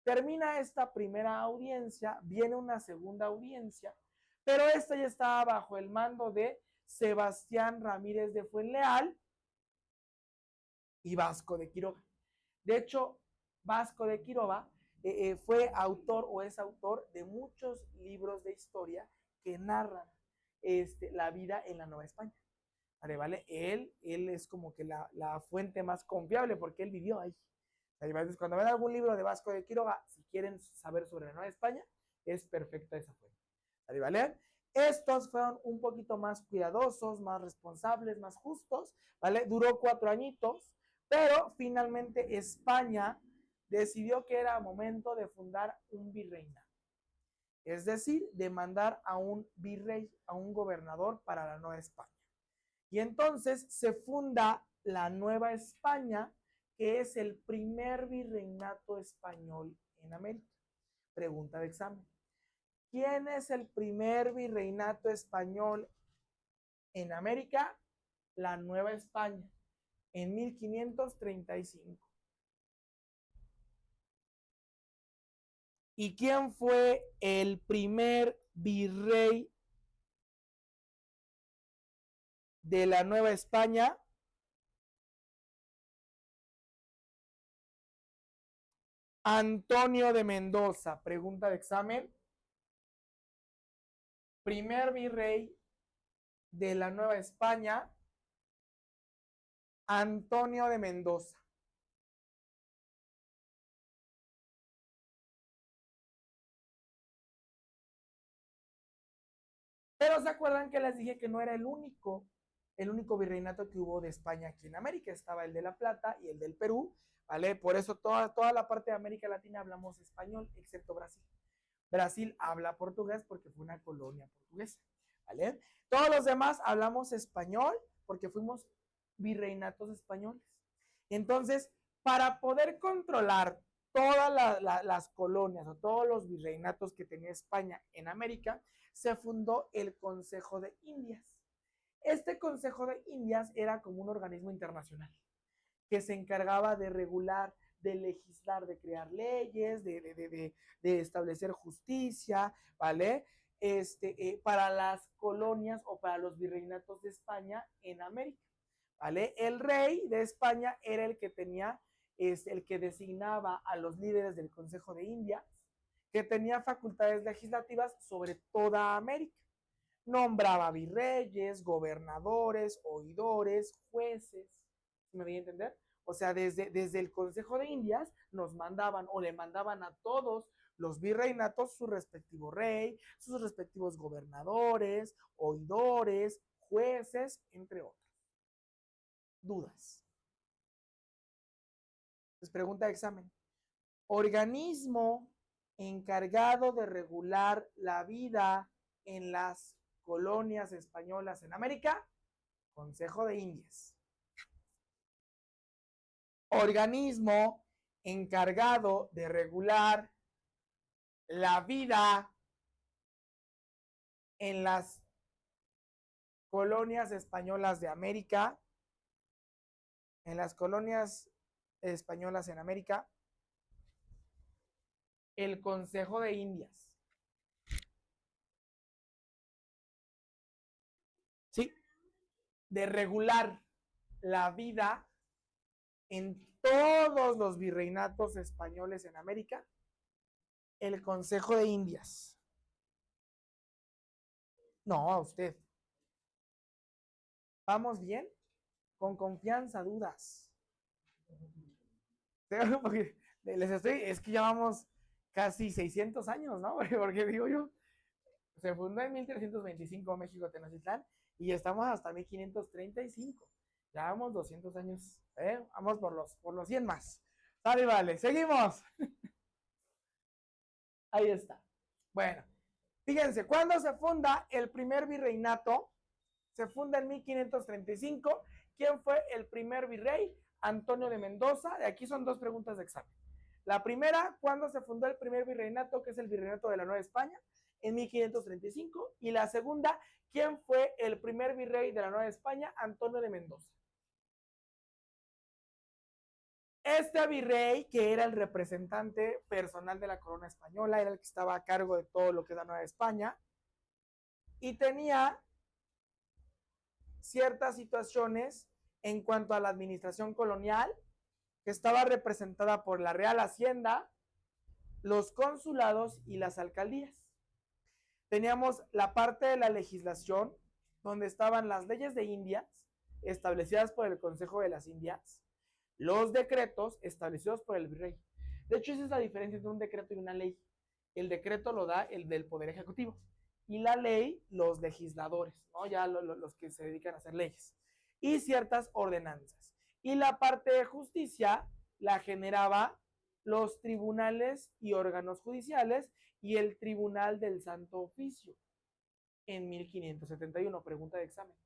Termina esta primera audiencia, viene una segunda audiencia, pero esta ya estaba bajo el mando de Sebastián Ramírez de Fuenleal y Vasco de Quiroga. De hecho, Vasco de Quiroga fue autor o es autor de muchos libros de historia que narran la vida en la Nueva España. ¿Vale? Él es como que la fuente más confiable porque él vivió ahí. Entonces, cuando ven algún libro de Vasco de Quiroga, si quieren saber sobre la Nueva España, es perfecta esa fuente. ¿Vale? Estos fueron un poquito más cuidadosos, más responsables, más justos, ¿vale? Duró 4 añitos, pero finalmente España decidió que era momento de fundar un virreinato. Es decir, de mandar a un virrey, a un gobernador para la Nueva España. Y entonces se funda la Nueva España, que es el primer virreinato español en América. Pregunta de examen. ¿Quién es el primer virreinato español en América? La Nueva España, en 1535. ¿Y quién fue el primer virrey de la Nueva España? Antonio de Mendoza. Pregunta de examen. primer virrey de la Nueva España, Antonio de Mendoza. Pero se acuerdan que les dije que no era el único virreinato que hubo de España aquí en América. Estaba el de La Plata y el del Perú, ¿vale? Por eso toda la parte de América Latina hablamos español, excepto Brasil. Brasil habla portugués porque fue una colonia portuguesa, ¿vale? Todos los demás hablamos español porque fuimos virreinatos españoles. Entonces, para poder controlar todas las colonias o todos los virreinatos que tenía España en América, se fundó el Consejo de Indias. Este Consejo de Indias era como un organismo internacional que se encargaba de regular, de legislar, de crear leyes, de establecer justicia, ¿vale? Para las colonias o para los virreinatos de España en América, ¿vale? El rey de España era el que tenía, el que designaba a los líderes del Consejo de Indias, que tenía facultades legislativas sobre toda América. Nombraba virreyes, gobernadores, oidores, jueces, ¿me voy a entender? O sea, desde el Consejo de Indias nos mandaban o le mandaban a todos los virreinatos su respectivo rey, sus respectivos gobernadores, oidores, jueces, entre otros. Dudas. Les pregunta de examen. Organismo encargado de regular la vida en las colonias españolas en América, Consejo de Indias. Organismo encargado de regular la vida en las colonias españolas de América, en las colonias españolas en América, el Consejo de Indias. ¿Sí? De regular la vida en todos los virreinatos españoles en América, el Consejo de Indias. No, a usted. ¿Vamos bien? Con confianza, dudas. Porque es que ya vamos casi 600 años, ¿no? Porque digo yo, se fundó en 1325 México Tenochtitlán y estamos hasta 1535. Ya vamos 200 años, ¿eh? Vamos por los 100 más. Vale, vale, seguimos. Ahí está. Bueno, fíjense, ¿cuándo se funda el primer virreinato? Se funda en 1535. ¿Quién fue el primer virrey? Antonio de Mendoza. De aquí son dos preguntas de examen. La primera, ¿cuándo se fundó el primer virreinato, que es el virreinato de la Nueva España? En 1535. Y la segunda, ¿quién fue el primer virrey de la Nueva España? Antonio de Mendoza. Este virrey, que era el representante personal de la corona española, era el que estaba a cargo de todo lo que es la Nueva España, y tenía ciertas situaciones en cuanto a la administración colonial, que estaba representada por la Real Hacienda, los consulados y las alcaldías. Teníamos la parte de la legislación, donde estaban las leyes de Indias, establecidas por el Consejo de las Indias, los decretos establecidos por el virrey. De hecho, esa es la diferencia entre un decreto y una ley. El decreto lo da el del Poder Ejecutivo y la ley los legisladores, ¿no? Ya los que se dedican a hacer leyes y ciertas ordenanzas. Y la parte de justicia la generaba los tribunales y órganos judiciales y el Tribunal del Santo Oficio en 1571. Pregunta de examen.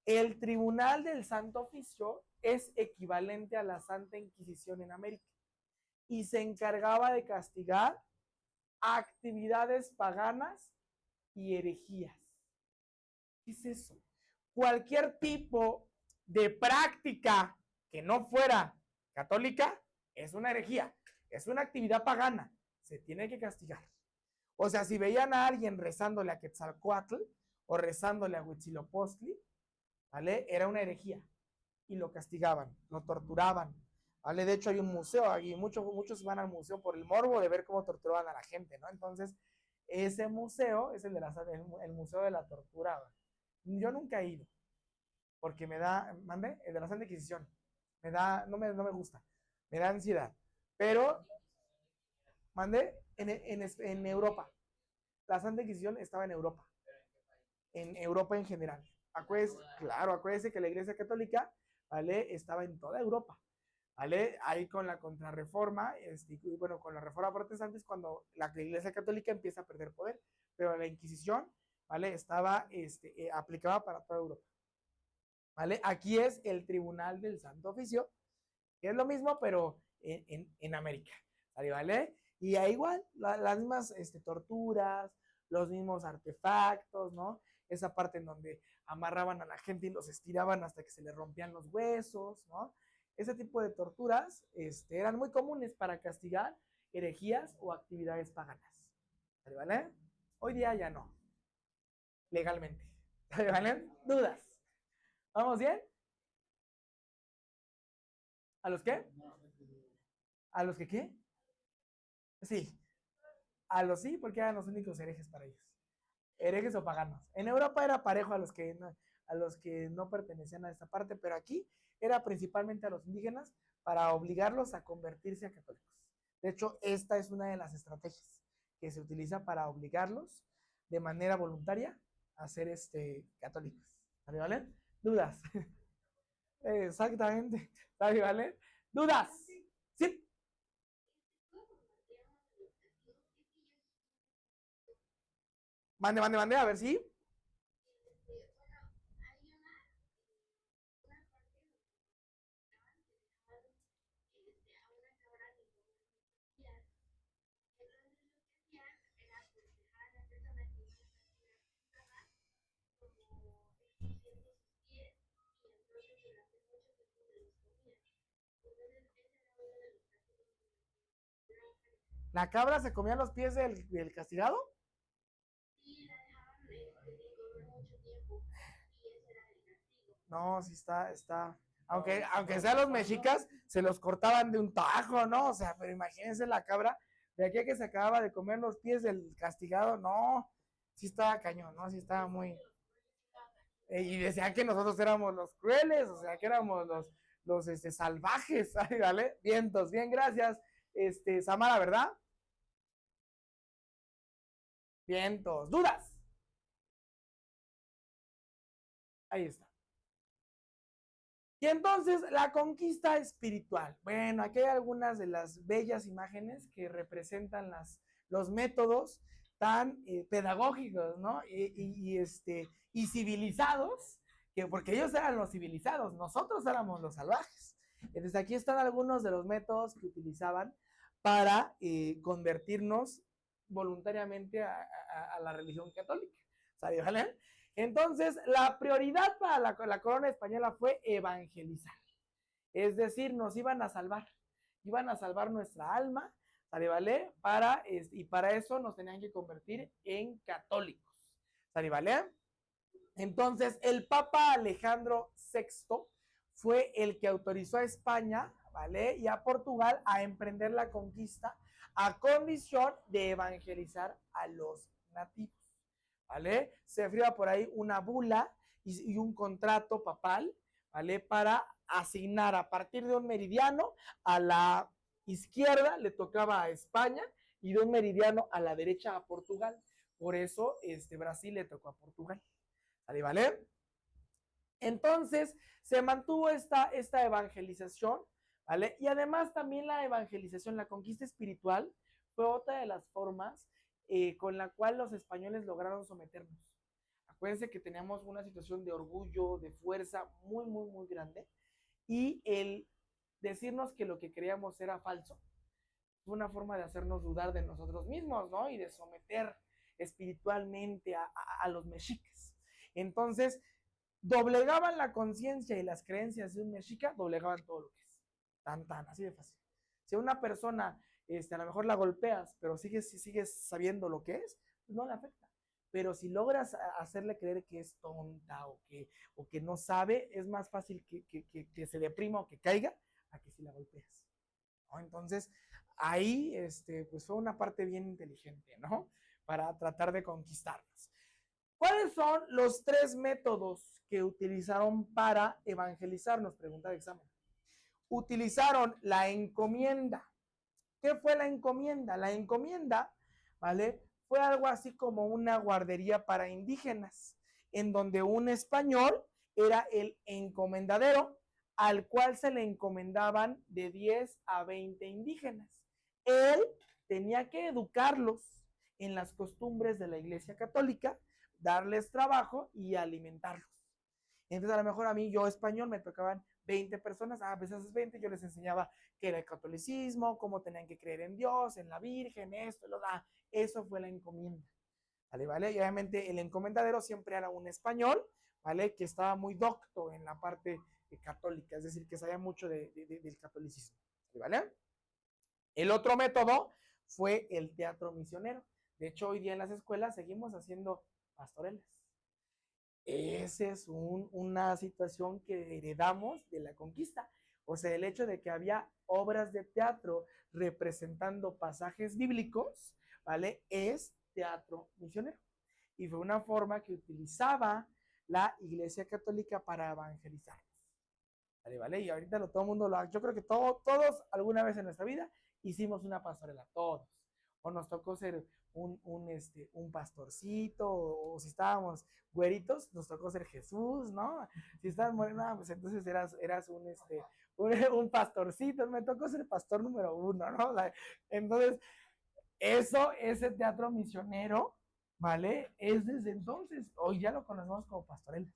El Tribunal del Santo Oficio es equivalente a la Santa Inquisición en América y se encargaba de castigar actividades paganas y herejías. ¿Qué es eso? Cualquier tipo de práctica que no fuera católica es una herejía, es una actividad pagana, se tiene que castigar. O sea, si veían a alguien rezándole a Quetzalcóatl o rezándole a Huitzilopochtli, ¿vale? Era una herejía y lo castigaban, lo torturaban, ¿vale? De hecho hay un museo, y muchos van al museo por el morbo de ver cómo torturaban a la gente, ¿no? Entonces, Ese museo es el Museo de la Tortura. Yo nunca he ido, porque me da, mande, el de la Santa Inquisición, no me gusta, me da ansiedad. Pero, mande, en Europa. La Santa Inquisición estaba en Europa en general. Claro, acuérdese que la Iglesia Católica, ¿vale? Estaba en toda Europa, ¿vale? Ahí con la contrarreforma, bueno, con la reforma protestante es cuando la Iglesia Católica empieza a perder poder, pero la Inquisición, ¿vale? Estaba aplicada para toda Europa, ¿vale? Aquí es el Tribunal del Santo Oficio, que es lo mismo, pero en América, ¿vale? Y ahí igual, las mismas torturas, los mismos artefactos, ¿no? Esa parte en donde amarraban a la gente y los estiraban hasta que se les rompían los huesos, ¿no? Ese tipo de torturas eran muy comunes para castigar herejías o actividades paganas, ¿vale? Hoy día ya no, legalmente, ¿vale? ¿Dudas? ¿Vamos bien? ¿A los qué? ¿A los que qué? Sí, a los sí, porque eran los únicos herejes para ellos. Herejes o paganos. En Europa era parejo a los que no pertenecían a esta parte, pero aquí era principalmente a los indígenas para obligarlos a convertirse a católicos. De hecho, esta es una de las estrategias que se utiliza para obligarlos de manera voluntaria a ser católicos. ¿Vale? ¿Dudas? Exactamente. ¿Vale? ¿Dudas? Sí. Mande, a ver si. ¿La cabra se comía los pies del castigado? No, sí está. Aunque sean los mexicas, se los cortaban de un tajo, ¿no? O sea, pero imagínense la cabra, de aquí a que se acababa de comer los pies del castigado, no, sí estaba cañón, ¿no? Sí estaba muy. Y decían que nosotros éramos los crueles, o sea, que éramos los salvajes, ¿vale? Vientos, bien, gracias. Samara, ¿verdad? Vientos, dudas. Ahí está. Y entonces la conquista espiritual. Bueno, aquí hay algunas de las bellas imágenes que representan los métodos tan pedagógicos, ¿no? Y civilizados, porque ellos eran los civilizados, nosotros éramos los salvajes. Entonces aquí están algunos de los métodos que utilizaban para convertirnos voluntariamente a la religión católica. ¿Vale? Entonces, la prioridad para la corona española fue evangelizar. Es decir, nos iban a salvar nuestra alma, ¿vale? Y para eso nos tenían que convertir en católicos, ¿vale? Entonces, el Papa Alejandro VI fue el que autorizó a España, ¿vale? Y a Portugal a emprender la conquista a condición de evangelizar a los nativos. ¿Vale? Se firma por ahí una bula y un contrato papal, ¿vale? Para asignar a partir de un meridiano a la izquierda le tocaba a España y de un meridiano a la derecha a Portugal. Por eso Brasil le tocó a Portugal. ¿Vale? Entonces se mantuvo esta evangelización, ¿vale? Y además también la evangelización, la conquista espiritual fue otra de las formas con la cual los españoles lograron someternos. Acuérdense que teníamos una situación de orgullo, de fuerza muy, muy, muy grande, y el decirnos que lo que creíamos era falso fue una forma de hacernos dudar de nosotros mismos, ¿no? Y de someter espiritualmente a los mexicas. Entonces, doblegaban la conciencia y las creencias de un mexica, doblegaban todo lo que es. Así de fácil. Si a una persona a lo mejor la golpeas, pero sigues sabiendo lo que es, pues no le afecta. Pero si logras hacerle creer que es tonta o que no sabe, es más fácil que se deprima o que caiga a que si la golpeas, ¿no? Entonces, ahí pues fue una parte bien inteligente, ¿no? para tratar de conquistarnos. ¿Cuáles son los 3 métodos que utilizaron para evangelizarnos? Pregunta de examen. Utilizaron la encomienda. ¿Qué fue la encomienda? La encomienda, ¿vale? Fue algo así como una guardería para indígenas, en donde un español era el encomendadero, al cual se le encomendaban de 10 a 20 indígenas. Él tenía que educarlos en las costumbres de la Iglesia Católica, darles trabajo y alimentarlos. Entonces, a lo mejor a mí, yo español, me tocaban 20 personas, a veces 20, yo les enseñaba qué era el catolicismo, cómo tenían que creer en Dios, en la Virgen, esto, eso fue la encomienda. ¿Vale? Y obviamente el encomendadero siempre era un español, ¿vale? Que estaba muy docto en la parte católica, es decir, que sabía mucho del catolicismo. ¿Vale? El otro método fue el teatro misionero. De hecho, hoy día en las escuelas seguimos haciendo pastorelas. Esa es una situación que heredamos de la conquista. O sea, el hecho de que había obras de teatro representando pasajes bíblicos, ¿vale? Es teatro misionero. Y fue una forma que utilizaba la Iglesia Católica para evangelizar. ¿Vale? Y ahorita todo el mundo lo hace. Yo creo que todos alguna vez en nuestra vida hicimos una pastorela, todos. O nos tocó ser un pastorcito, o si estábamos güeritos, nos tocó ser Jesús, ¿no? Si estabas moreno, pues entonces eras un pastorcito. Me tocó ser pastor número 1, ¿no? Entonces, ese teatro misionero, ¿vale? Es desde entonces. Hoy ya lo conocemos como pastorelas,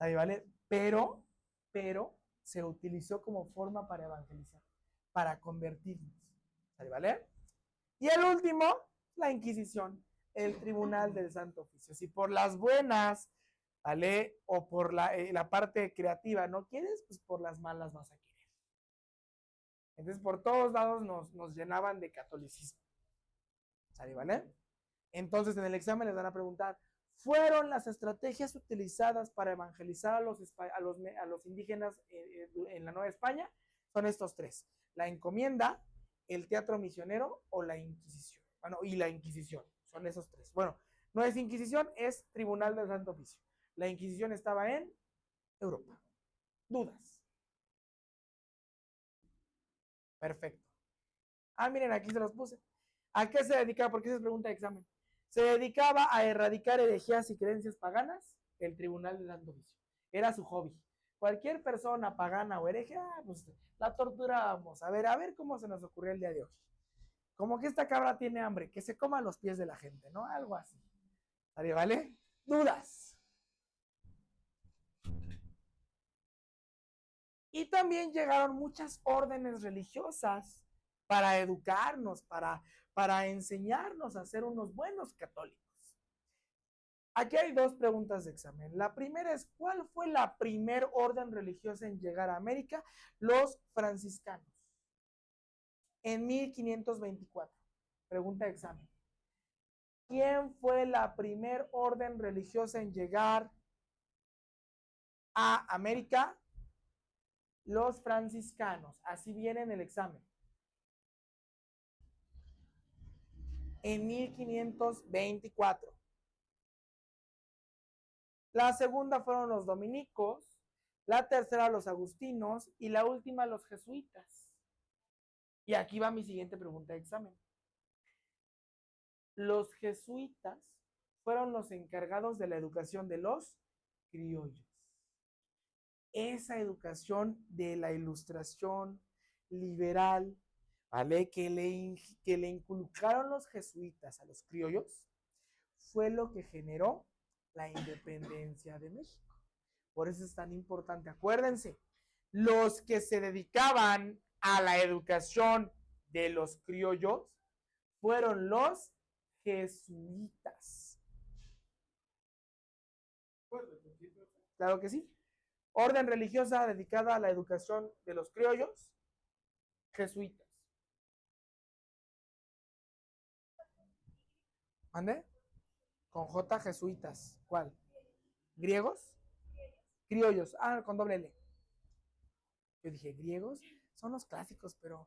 ¿vale? Pero se utilizó como forma para evangelizar, para convertirnos, ¿vale? Y el último, la Inquisición, el Tribunal del Santo Oficio. Si por las buenas, ¿vale? O por la parte creativa no quieres, pues por las malas vas a querer. Entonces, por todos lados nos llenaban de catolicismo, ¿vale? Entonces, en el examen les van a preguntar, ¿fueron las estrategias utilizadas para evangelizar a los indígenas en la Nueva España? Son estos 3. La encomienda, el teatro misionero o la Inquisición. Bueno, y la Inquisición. Son esos 3. Bueno, no es Inquisición, es Tribunal del Santo Oficio. La Inquisición estaba en Europa. ¿Dudas? Perfecto. Miren, aquí se los puse. ¿A qué se dedicaba? Porque esa es pregunta de examen. Se dedicaba a erradicar herejías y creencias paganas, el Tribunal del Santo Oficio. Era su hobby. Cualquier persona pagana o hereje, pues la torturábamos. A ver cómo se nos ocurrió el día de hoy. Como que esta cabra tiene hambre, que se coma los pies de la gente, ¿no? Algo así. ¿Vale? ¿Dudas? Y también llegaron muchas órdenes religiosas para educarnos, para enseñarnos a ser unos buenos católicos. Aquí hay 2 preguntas de examen. La primera es, ¿cuál fue la primer orden religiosa en llegar a América? Los franciscanos. En 1524. Pregunta de examen. ¿Quién fue la primer orden religiosa en llegar a América? Los franciscanos. Así viene en el examen. En 1524. La segunda fueron los dominicos, la tercera los agustinos y la última los jesuitas. Y aquí va mi siguiente pregunta de examen. Los jesuitas fueron los encargados de la educación de los criollos. Esa educación de la ilustración liberal, ¿vale? Que le inculcaron los jesuitas a los criollos, fue lo que generó la independencia de México. Por eso es tan importante. Acuérdense, los que se dedicaban a la educación de los criollos fueron los jesuitas. Claro que sí. Orden religiosa dedicada a la educación de los criollos, jesuitas. ¿Mande? Con J, jesuitas. ¿Cuál? ¿Griegos? Criollos. Con doble L. Yo dije, griegos son los clásicos, pero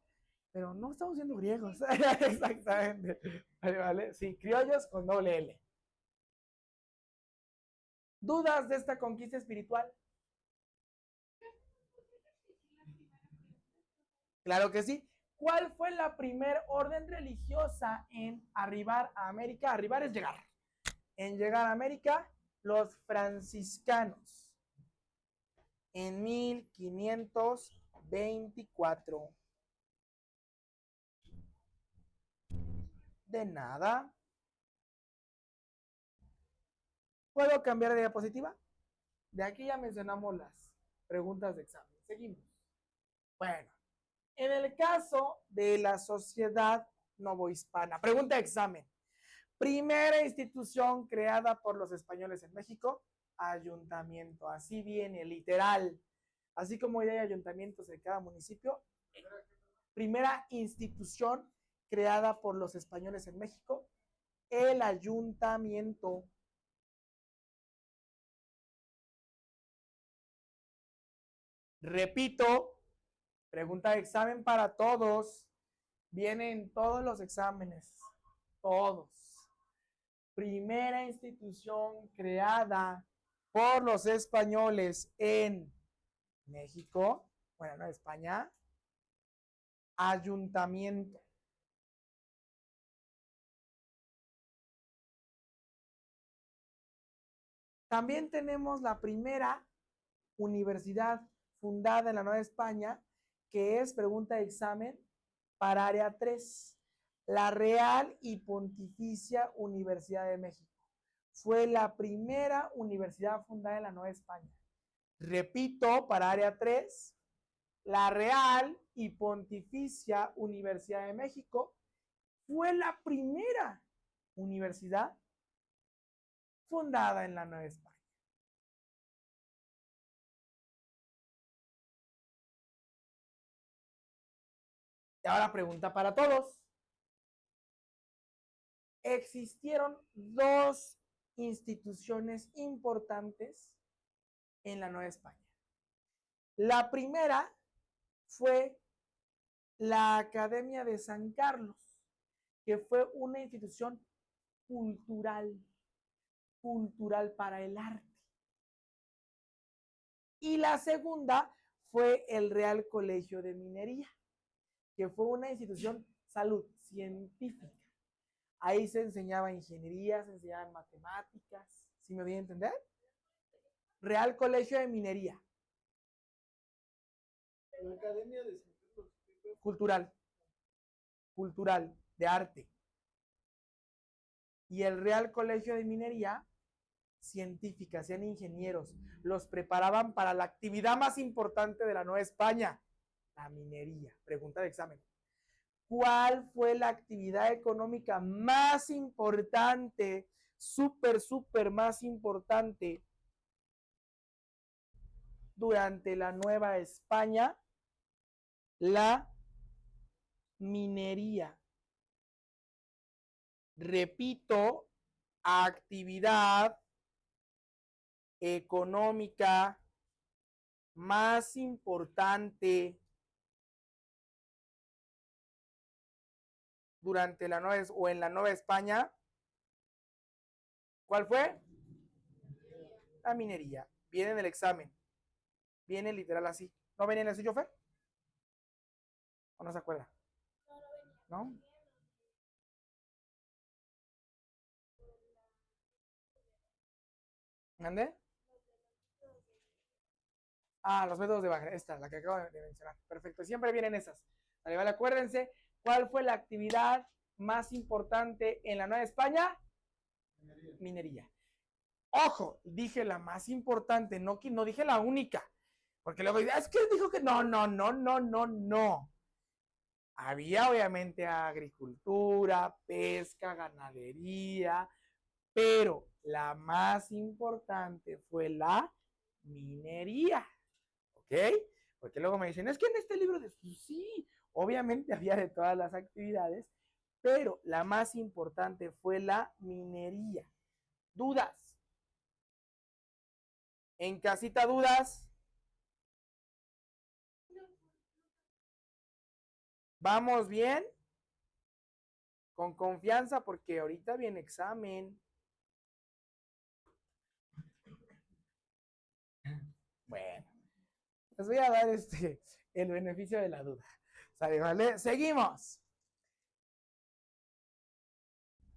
Pero no estamos siendo griegos. Exactamente. Vale, vale. Sí, criollos con doble L. ¿Dudas de esta conquista espiritual? Claro que sí. ¿Cuál fue la primer orden religiosa en arribar a América? Arribar es llegar. En llegar a América, los franciscanos. En 1524. De nada. ¿Puedo cambiar de diapositiva? De aquí ya mencionamos las preguntas de examen. Seguimos. Bueno, en el caso de la sociedad novohispana, pregunta de examen. Primera institución creada por los españoles en México, ayuntamiento. Así viene, literal. Así como hay ayuntamientos de cada municipio. Primera institución creada por los españoles en México, el ayuntamiento. Repito, pregunta de examen para todos. Vienen todos los exámenes. Todos. Primera institución creada por los españoles en México, bueno, no España, ayuntamiento. También tenemos la primera universidad fundada en la Nueva España, que es pregunta de examen para área 3, la Real y Pontificia Universidad de México. Fue la primera universidad fundada en la Nueva España. Repito, para área 3, la Real y Pontificia Universidad de México fue la primera universidad fundada en la Nueva España. Y ahora pregunta para todos. Existieron dos instituciones importantes en la Nueva España. La primera fue la Academia de San Carlos, que fue una institución cultural para el arte. Y la segunda fue el Real Colegio de Minería, que fue una institución salud científica. Ahí se enseñaba ingeniería, se enseñaban matemáticas. ¿Sí me voy a entender? Real Colegio de Minería. La Academia de San Carlos. Cultural, de arte. Y el Real Colegio de Minería, científica, sean ingenieros. Los preparaban para la actividad más importante de la Nueva España, la minería. Pregunta de examen. ¿Cuál fue la actividad económica más importante, súper más importante durante la Nueva España? La minería. Repito, actividad económica más importante durante la Nueva o en la Nueva España. ¿Cuál fue? La minería. Viene en el examen. Viene literal así. ¿No venía en el suyo, Fer? ¿O no se acuerda? ¿No? ¿Mande? Ah, los métodos de Wagner. Esta, la que acabo de mencionar. Perfecto. Siempre vienen esas. Vale, vale. Acuérdense, ¿cuál fue la actividad más importante en la Nueva España? Minería. Ojo, dije la más importante, no dije la única. Porque luego es que dijo que no. Había obviamente agricultura, pesca, ganadería, pero la más importante fue la minería. ¿Ok? Porque luego me dicen, es que en este libro de sí, obviamente había de todas las actividades, pero la más importante fue la minería. ¿Dudas? En casita, dudas. ¿Vamos bien? Con confianza porque ahorita viene examen. Bueno, les voy a dar el beneficio de la duda. ¿Sale, vale? Seguimos.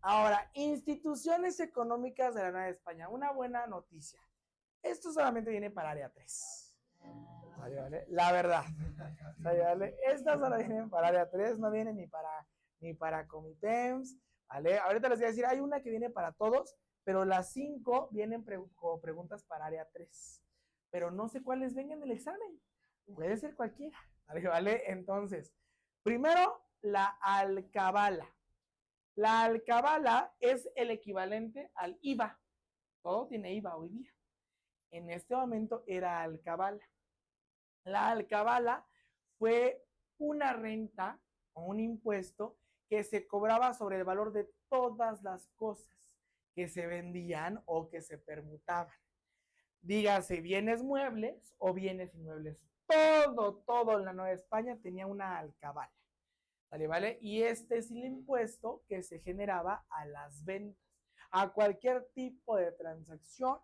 Ahora, instituciones económicas de la Nueva España. Una buena noticia. Esto solamente viene para área 3. ¿Sale, vale? La verdad. ¿Sale, vale? Estas solo vienen para área 3, no vienen ni para Comitems. ¿Vale? Ahorita les voy a decir, hay una que viene para todos, pero las 5 vienen como preguntas para área 3. Pero no sé cuáles vengan del examen. Puede ser cualquiera. ¿Vale? ¿Vale? Entonces, primero, la alcabala. La alcabala es el equivalente al IVA. Todo tiene IVA hoy día. En este momento era alcabala. La alcabala fue una renta o un impuesto que se cobraba sobre el valor de todas las cosas que se vendían o que se permutaban. Dígase bienes muebles o bienes inmuebles. Todo en la Nueva España tenía una alcabala. ¿Vale? ¿Vale? Y este es el impuesto que se generaba a las ventas, a cualquier tipo de transacción,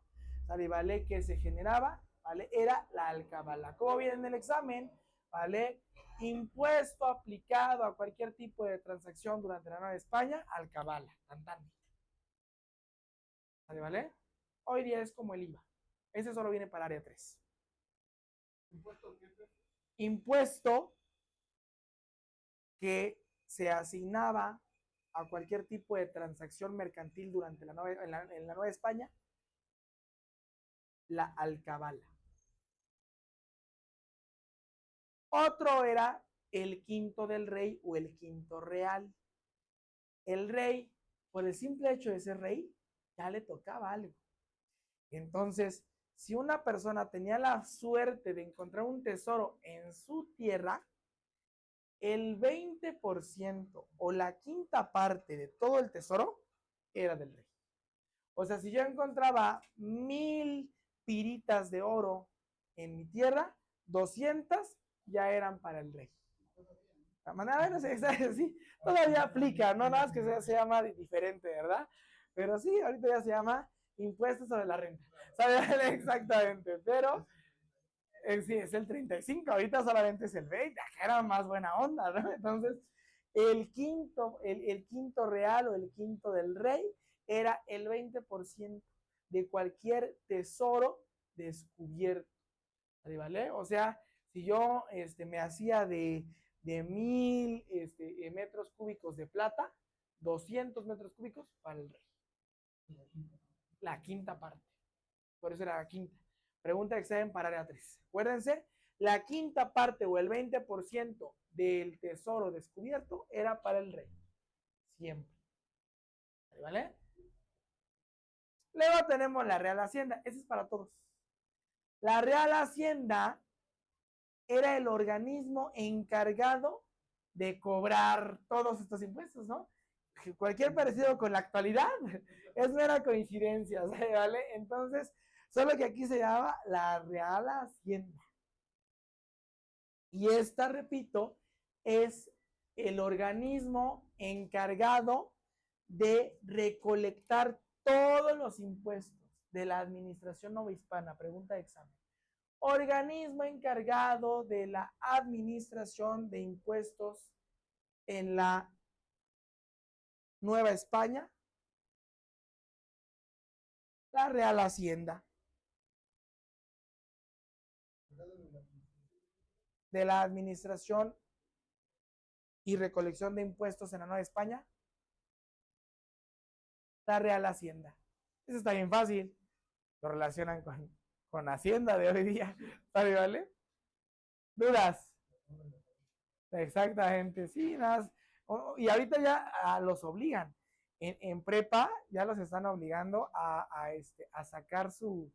¿vale? ¿Vale? Que se generaba, ¿vale? Era la alcabala. ¿Cómo viene en el examen? ¿Vale? Impuesto aplicado a cualquier tipo de transacción durante la Nueva España, alcabala, cantante. ¿Vale? ¿Vale? Hoy día es como el IVA. Ese solo viene para área 3. Impuesto que se asignaba a cualquier tipo de transacción mercantil durante en la Nueva España, la alcabala. Otro era el quinto del rey o el quinto real. El rey, por el simple hecho de ser rey, ya le tocaba algo. Entonces, si una persona tenía la suerte de encontrar un tesoro en su tierra, el 20% o la quinta parte de todo el tesoro era del rey. O sea, si yo encontraba 1000 tiritas de oro en mi tierra, 200 ya eran para el rey. La manera no sé, sí, todavía aplica, no nada más que se llama diferente, ¿verdad? Pero sí, ahorita ya se llama impuesto sobre la renta. ¿Sabe? Exactamente, pero sí, es el 35, ahorita solamente es el 20, era más buena onda, ¿no? Entonces, el quinto real o el quinto del rey era el 20% de cualquier tesoro descubierto, ¿vale? O sea, si yo me hacía de 1000 metros cúbicos de plata, 200 metros cúbicos para el rey. La quinta parte. Por eso era la quinta. Pregunta de examen para área 3. Acuérdense, la quinta parte o el 20% del tesoro descubierto era para el rey. Siempre. ¿Vale? Luego tenemos la Real Hacienda. Ese es para todos. La Real Hacienda era el organismo encargado de cobrar todos estos impuestos, ¿no? Cualquier parecido con la actualidad es mera coincidencia, ¿vale? Entonces, solo que aquí se llama la Real Hacienda. Y esta, repito, es el organismo encargado de recolectar todos los impuestos de la administración novohispana. Pregunta de examen. Organismo encargado de la administración de impuestos en la Nueva España, la Real Hacienda. De la administración y recolección de impuestos en la Nueva España, la Real Hacienda. Eso está bien fácil. Lo relacionan con Hacienda de hoy día. ¿Sabe, vale? ¿Dudas? Exactamente, sí. Nada. Y ahorita ya los obligan. En prepa ya los están obligando a sacar sus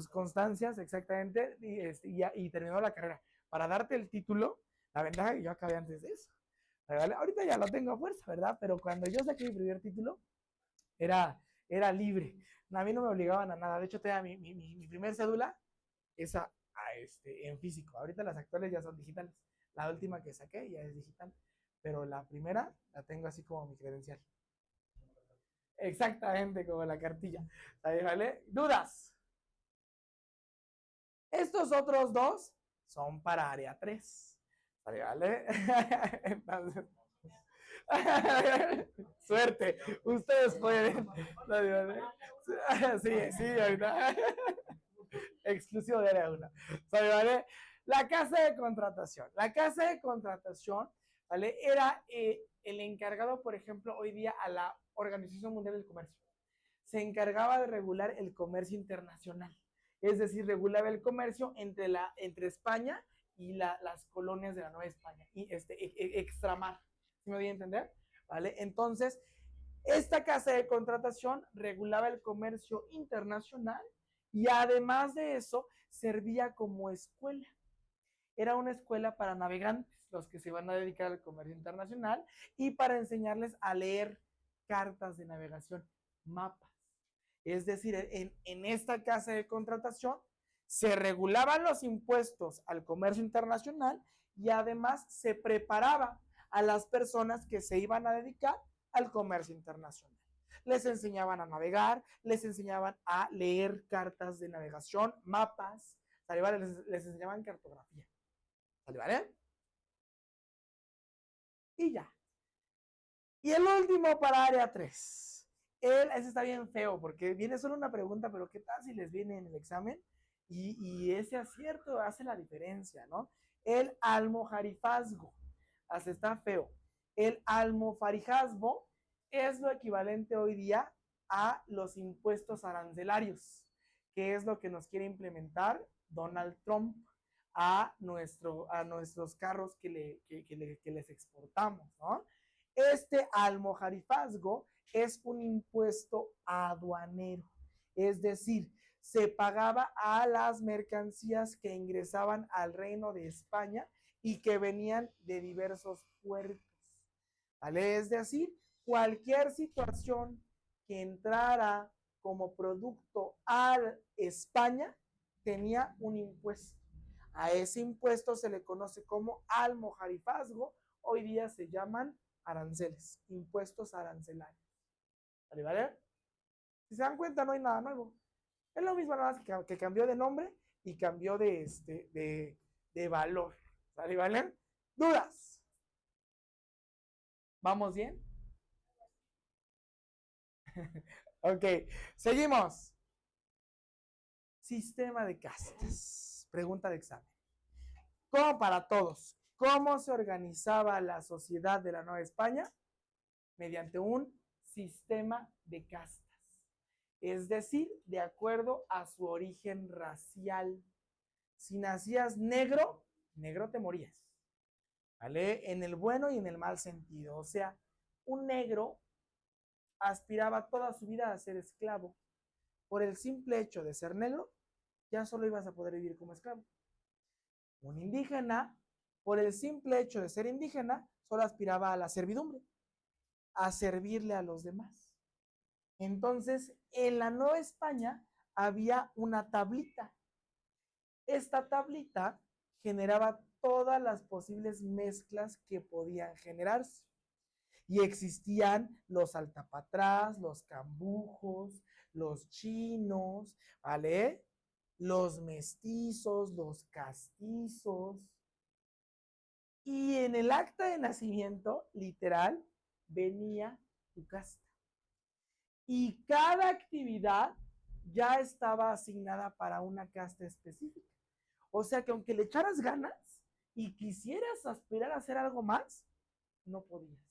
constancias, exactamente, y terminó la carrera. Para darte el título, la ventaja que yo acabé antes de eso. ¿Vale? Ahorita ya lo tengo a fuerza, ¿verdad? Pero cuando yo saqué mi primer título, era libre. A mí no me obligaban a nada. De hecho, tenía mi primer cédula, esa en físico. Ahorita las actuales ya son digitales. La última que saqué ya es digital, pero la primera la tengo así como mi credencial. Exactamente como la cartilla. ¿Vale? ¿Dudas? Estos otros dos son para área 3. ¿Vale? Entonces, suerte, ustedes pueden. Sí, sí, ahorita. Exclusivo de área 1. ¿Vale? La casa de contratación. La casa de contratación, ¿vale? Era el encargado, por ejemplo, hoy día a la Organización Mundial del Comercio. Se encargaba de regular el comercio internacional. Es decir, regulaba el comercio entre España y las colonias de la Nueva España, y extramar. ¿Sí me voy a entender? ¿Vale? Entonces, esta casa de contratación regulaba el comercio internacional y además de eso servía como escuela. Era una escuela para navegantes, los que se van a dedicar al comercio internacional, y para enseñarles a leer cartas de navegación, mapas. Es decir, en esta casa de contratación se regulaban los impuestos al comercio internacional y además se preparaba a las personas que se iban a dedicar al comercio internacional. Les enseñaban a navegar, les enseñaban a leer cartas de navegación, mapas, ¿vale? Les enseñaban cartografía. ¿Vale? Y ya. Y el último para área 3. Ese está bien feo porque viene solo una pregunta, pero ¿qué tal si les viene en el examen? Y ese acierto hace la diferencia, ¿no? El almojarifazgo. Hasta está feo. El almofarifazgo es lo equivalente hoy día a los impuestos arancelarios, que es lo que nos quiere implementar Donald Trump a nuestros carros que les exportamos, ¿no? Este almojarifazgo es un impuesto aduanero, es decir, se pagaba a las mercancías que ingresaban al Reino de España y que venían de diversos puertos, ¿vale? Es decir, cualquier situación que entrara como producto a España tenía un impuesto. A ese impuesto se le conoce como almojarifazgo, hoy día se llaman aranceles, impuestos arancelarios. ¿Vale? ¿Vale? Si se dan cuenta, no hay nada nuevo. Es lo mismo, nada más que cambió de nombre y cambió de valor. ¿Vale? ¿Vale? ¿Dudas? ¿Vamos bien? Ok, seguimos. Sistema de castas. Pregunta de examen. Como para todos, ¿cómo se organizaba la sociedad de la Nueva España? Mediante un sistema de castas. Es decir, de acuerdo a su origen racial. Si nacías negro, negro te morías. ¿Vale? En el bueno y en el mal sentido. O sea, un negro aspiraba toda su vida a ser esclavo. Por el simple hecho de ser negro, ya solo ibas a poder vivir como esclavo. Un indígena, por el simple hecho de ser indígena, solo aspiraba a la servidumbre, a servirle a los demás. Entonces, en la Nueva España había una tablita. Esta tablita generaba todas las posibles mezclas que podían generarse. Y existían los altapatrás, los cambujos, los chinos, ¿vale? Los mestizos, los castizos. Y en el acta de nacimiento, literal, venía tu casta. Y cada actividad ya estaba asignada para una casta específica. O sea que aunque le echaras ganas y quisieras aspirar a hacer algo más, no podías,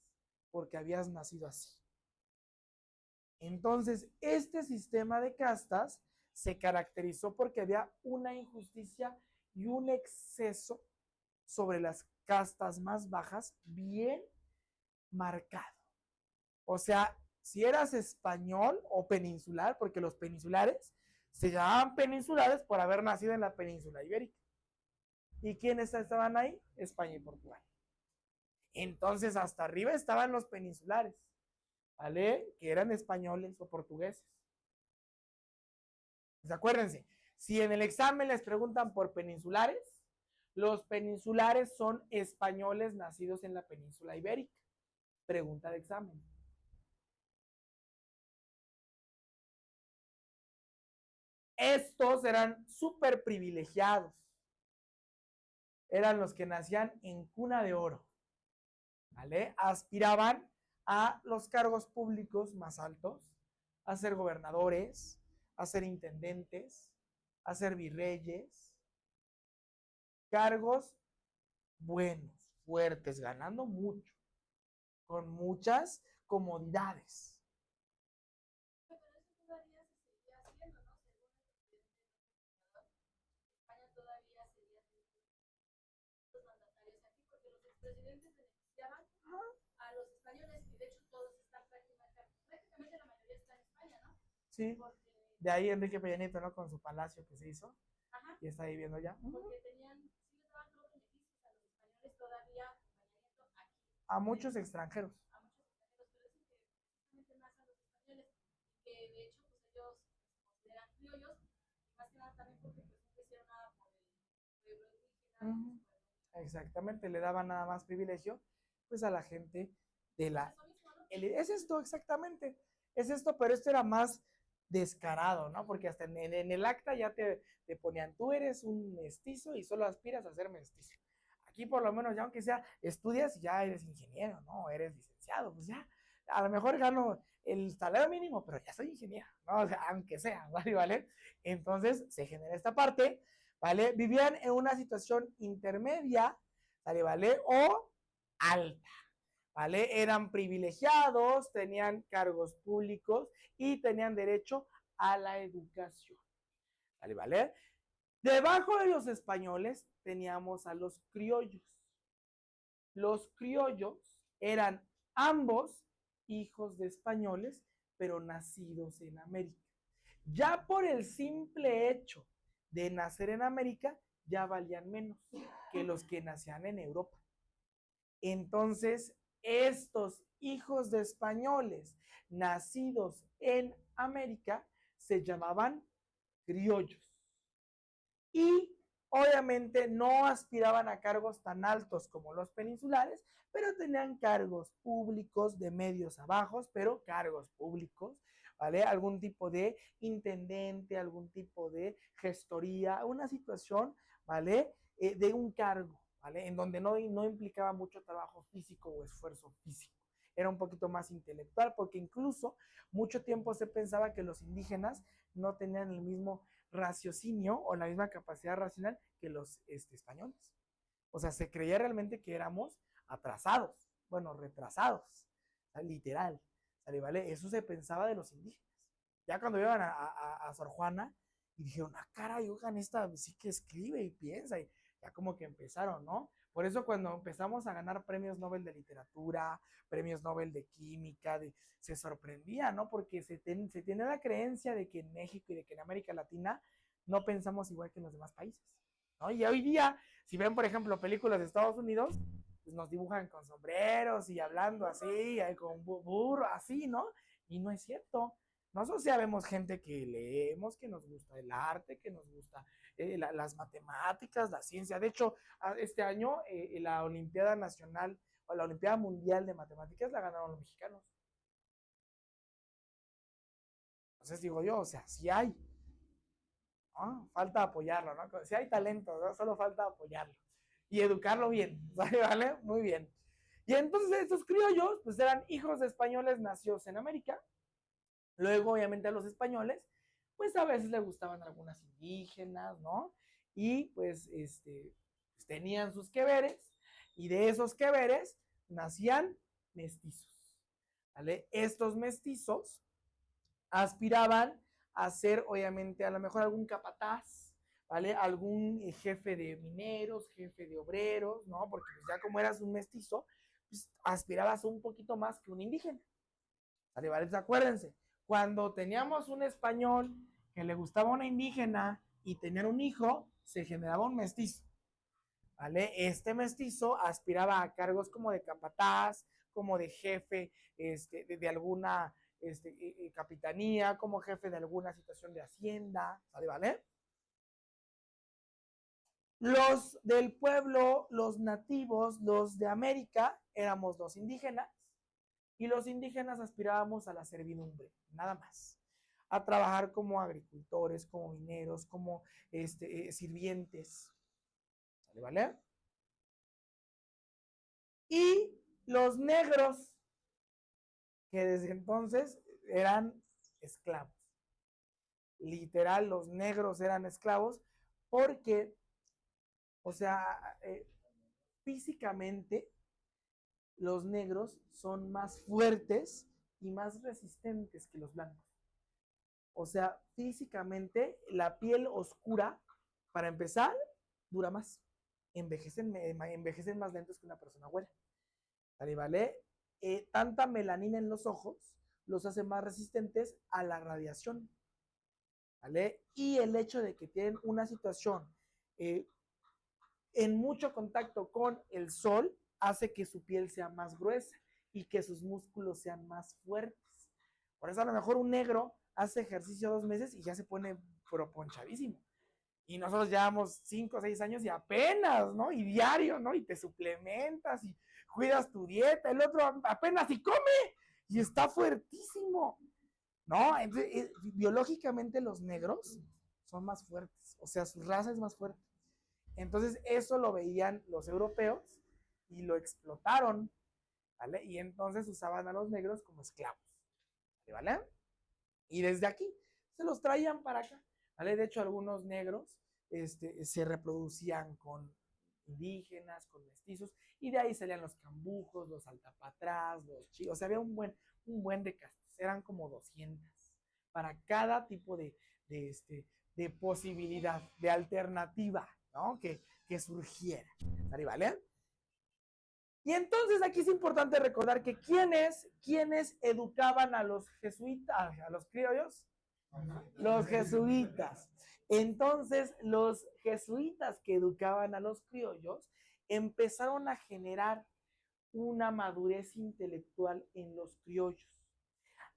porque habías nacido así. Entonces, este sistema de castas se caracterizó porque había una injusticia y un exceso sobre las castas más bajas bien marcado. O sea, si eras español o peninsular, porque los peninsulares se llamaban peninsulares por haber nacido en la península ibérica. ¿Y quiénes estaban ahí? España y Portugal. Entonces, hasta arriba estaban los peninsulares, ¿vale? Que eran españoles o portugueses. Pues acuérdense, si en el examen les preguntan por peninsulares, Los peninsulares son españoles nacidos en la península ibérica. Pregunta de examen. Estos eran súper privilegiados. Eran los que nacían en cuna de oro. ¿Vale? Aspiraban a los cargos públicos más altos, a ser gobernadores, a ser intendentes, a ser virreyes. Cargos buenos, fuertes, ganando mucho, con muchas comodidades. Presidentes beneficiaban a los españoles y de hecho todos están prácticamente la mayoría está en España, ¿no? Sí, Porque, de ahí Enrique Peña Nieto, ¿no? Con su palacio que se hizo ajá, y está viviendo ya. porque tenían, sí les daban todos beneficios a los españoles todavía, Peña Nieto aquí. A muchos extranjeros. A muchos extranjeros, pero dicen que precisamente más a los españoles y que de hecho pues ellos se consideran criollos y más que nada también porque pues no hicieron nada por el pueblo indígena. Exactamente, le daban nada más privilegio pues a la gente de la... Es esto exactamente, es esto, pero esto era más descarado, ¿no? Porque hasta en el acta ya te ponían, tú eres un mestizo y solo aspiras a ser mestizo. Aquí por lo menos ya aunque sea, estudias y ya eres ingeniero, ¿no? Eres licenciado, pues ya, a lo mejor gano el salario mínimo, pero ya soy ingeniero, ¿no? O sea, aunque sea, ¿vale? ¿Vale? Entonces se genera esta parte, ¿vale? Vivían en una situación intermedia, ¿vale? ¿Vale? O alta, ¿vale? Eran privilegiados, tenían cargos públicos y tenían derecho a la educación, ¿vale? ¿Vale? Debajo de los españoles teníamos a los criollos. Los criollos eran ambos hijos de españoles, pero nacidos en América. Ya por el simple hecho de nacer en América, ya valían menos que los que nacían en Europa. Entonces, estos hijos de españoles nacidos en América se llamaban criollos. Y obviamente no aspiraban a cargos tan altos como los peninsulares, pero tenían cargos públicos de medios a bajos, pero cargos públicos, ¿vale? Algún tipo de intendente, algún tipo de gestoría, una situación, ¿vale? De un cargo, ¿vale? En donde no implicaba mucho trabajo físico o esfuerzo físico. Era un poquito más intelectual, porque incluso mucho tiempo se pensaba que los indígenas no tenían el mismo raciocinio o la misma capacidad racional que los españoles. O sea, se creía realmente que éramos atrasados, bueno, retrasados, literal, ¿vale? Eso se pensaba de los indígenas. Ya cuando iban a Sor Juana y dijeron, ah, caray, oigan, esta sí que escribe y piensa, y ya como que empezaron, ¿no? Por eso cuando empezamos a ganar premios Nobel de literatura, premios Nobel de química, se sorprendía, ¿no? Porque se tiene la creencia de que en México y de que en América Latina no pensamos igual que en los demás países, ¿no? Y hoy día, si ven, por ejemplo, películas de Estados Unidos, pues nos dibujan con sombreros y hablando así, con burro, así, ¿no? Y no es cierto. Nosotros ya vemos gente que leemos, que nos gusta el arte, que nos gusta las matemáticas, la ciencia. De hecho, este año la Olimpiada Nacional o la Olimpiada Mundial de Matemáticas la ganaron los mexicanos. Entonces digo yo, o sea, sí hay, ¿no? Falta apoyarlo, ¿no? Si hay talento, ¿no? Solo falta apoyarlo y educarlo bien, ¿vale? Muy bien. Y entonces estos criollos, pues eran hijos de españoles nacidos en América. Luego, obviamente, a los españoles, pues a veces les gustaban algunas indígenas, ¿no? Y pues, pues tenían sus queveres, y de esos queveres nacían mestizos, ¿vale? Estos mestizos aspiraban a ser, obviamente, a lo mejor algún capataz, ¿vale? Algún jefe de mineros, jefe de obreros, ¿no? Porque pues ya como eras un mestizo, pues aspirabas un poquito más que un indígena, ¿vale? ¿Vale? Acuérdense, cuando teníamos un español que le gustaba una indígena y tenían un hijo, se generaba un mestizo, ¿vale? Este mestizo aspiraba a cargos como de capataz, como de jefe de alguna capitanía, como jefe de alguna situación de hacienda, ¿vale? ¿Vale? Los del pueblo, los nativos, los de América, éramos los indígenas, y los indígenas aspirábamos a la servidumbre, nada más. A trabajar como agricultores, como mineros, como sirvientes. ¿Vale? Y los negros, que desde entonces eran esclavos. Literal, los negros eran esclavos porque, o sea, físicamente los negros son más fuertes y más resistentes que los blancos. O sea, físicamente la piel oscura, para empezar, dura más. Envejecen más lentos que una persona güera. ¿Vale? Tanta melanina en los ojos los hace más resistentes a la radiación. ¿Vale? Y el hecho de que tienen una situación en mucho contacto con el sol hace que su piel sea más gruesa y que sus músculos sean más fuertes. Por eso a lo mejor un negro hace ejercicio 2 meses y ya se pone proponchadísimo. Y nosotros llevamos 5 o 6 años y apenas, ¿no? Y diario, ¿no? Y te suplementas y cuidas tu dieta. El otro apenas y come y está fuertísimo, ¿no? Entonces, biológicamente los negros son más fuertes. O sea, su raza es más fuerte. Entonces, eso lo veían los europeos y lo explotaron, ¿vale? Y entonces usaban a los negros como esclavos, ¿vale? Y desde aquí se los traían para acá, ¿vale? De hecho, algunos negros se reproducían con indígenas, con mestizos, y de ahí salían los cambujos, los altapatrás, los chicos, o sea, había un buen de castas, eran como 200 para cada tipo de posibilidad, de alternativa, ¿no? Que surgiera, ¿vale? Y entonces aquí es importante recordar que ¿quiénes educaban a los jesuitas, a los criollos? Los jesuitas. Entonces, los jesuitas que educaban a los criollos empezaron a generar una madurez intelectual en los criollos,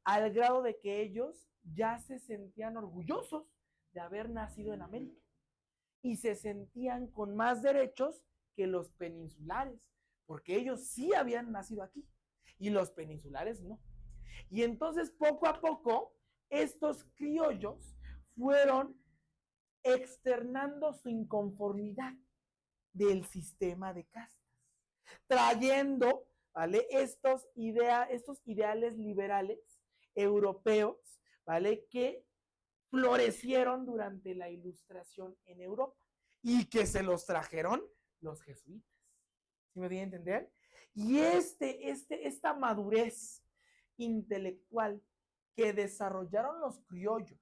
al grado de que ellos ya se sentían orgullosos de haber nacido en América y se sentían con más derechos que los peninsulares, porque ellos sí habían nacido aquí y los peninsulares no. Y entonces poco a poco estos criollos fueron externando su inconformidad del sistema de castas, trayendo, ¿vale? Estos ideales liberales europeos, ¿vale? Que florecieron durante la Ilustración en Europa y que se los trajeron los jesuitas. ¿Sí me voy a entender? Y esta madurez intelectual que desarrollaron los criollos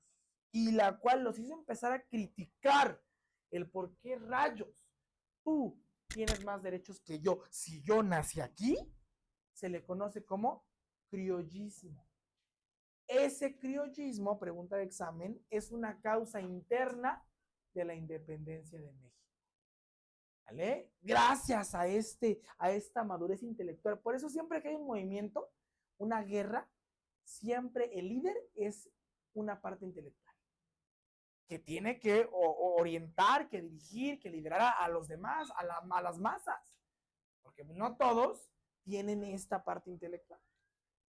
y la cual los hizo empezar a criticar el por qué rayos tú tienes más derechos que yo si yo nací aquí, se le conoce como criollismo. Ese criollismo, pregunta de examen, es una causa interna de la independencia de México. ¿Vale? Gracias a esta madurez intelectual. Por eso siempre que hay un movimiento, una guerra, siempre el líder es una parte intelectual que tiene que orientar, que dirigir, que liderar a los demás, a las masas, porque no todos tienen esta parte intelectual.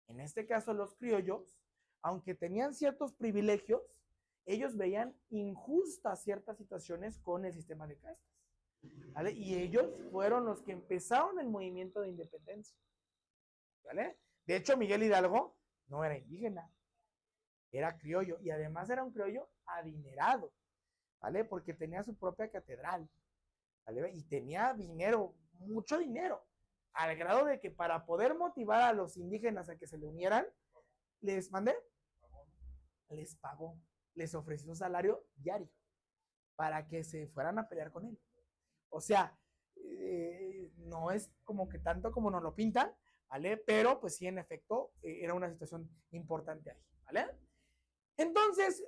En este caso, los criollos, aunque tenían ciertos privilegios, ellos veían injustas ciertas situaciones con el sistema de castas, ¿vale? Y ellos fueron los que empezaron el movimiento de independencia, ¿vale? De hecho, Miguel Hidalgo no era indígena, era criollo, y además era un criollo adinerado, ¿vale? Porque tenía su propia catedral, ¿vale? Y tenía dinero, mucho dinero, al grado de que para poder motivar a los indígenas a que se le unieran, les pagó, les ofreció un salario diario para que se fueran a pelear con él. O sea, no es como que tanto como nos lo pintan, ¿vale? Pero pues sí, en efecto, era una situación importante ahí, ¿vale? Entonces,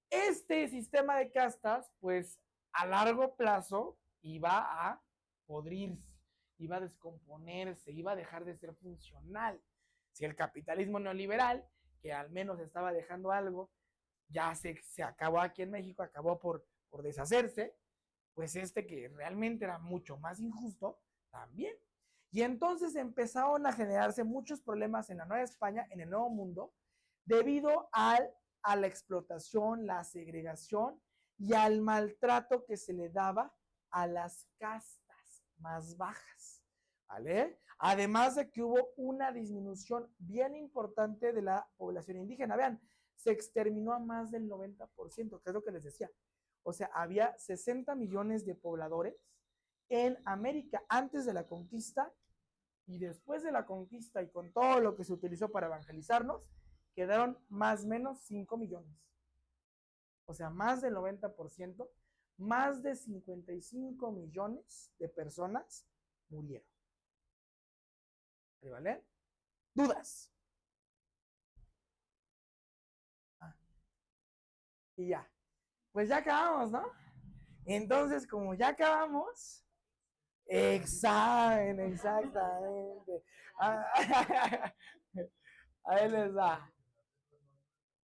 este sistema de castas, pues a largo plazo iba a podrirse, iba a descomponerse, iba a dejar de ser funcional. Si el capitalismo neoliberal, que al menos estaba dejando algo, ya se acabó aquí en México, acabó por deshacerse, pues que realmente era mucho más injusto, también. Y entonces empezaron a generarse muchos problemas en la Nueva España, en el Nuevo Mundo, debido a la explotación, la segregación y al maltrato que se le daba a las castas más bajas, ¿vale? Además de que hubo una disminución bien importante de la población indígena. Vean, se exterminó a más del 90%, que es lo que les decía. O sea, había 60 millones de pobladores en América antes de la conquista, y después de la conquista y con todo lo que se utilizó para evangelizarnos, quedaron más o menos 5 millones. O sea, más del 90%, más de 55 millones de personas murieron. ¿Vale? ¿Dudas? Ah, y ya. Pues ya acabamos, ¿no? Entonces, como ya acabamos, examen, exactamente. Ahí les da.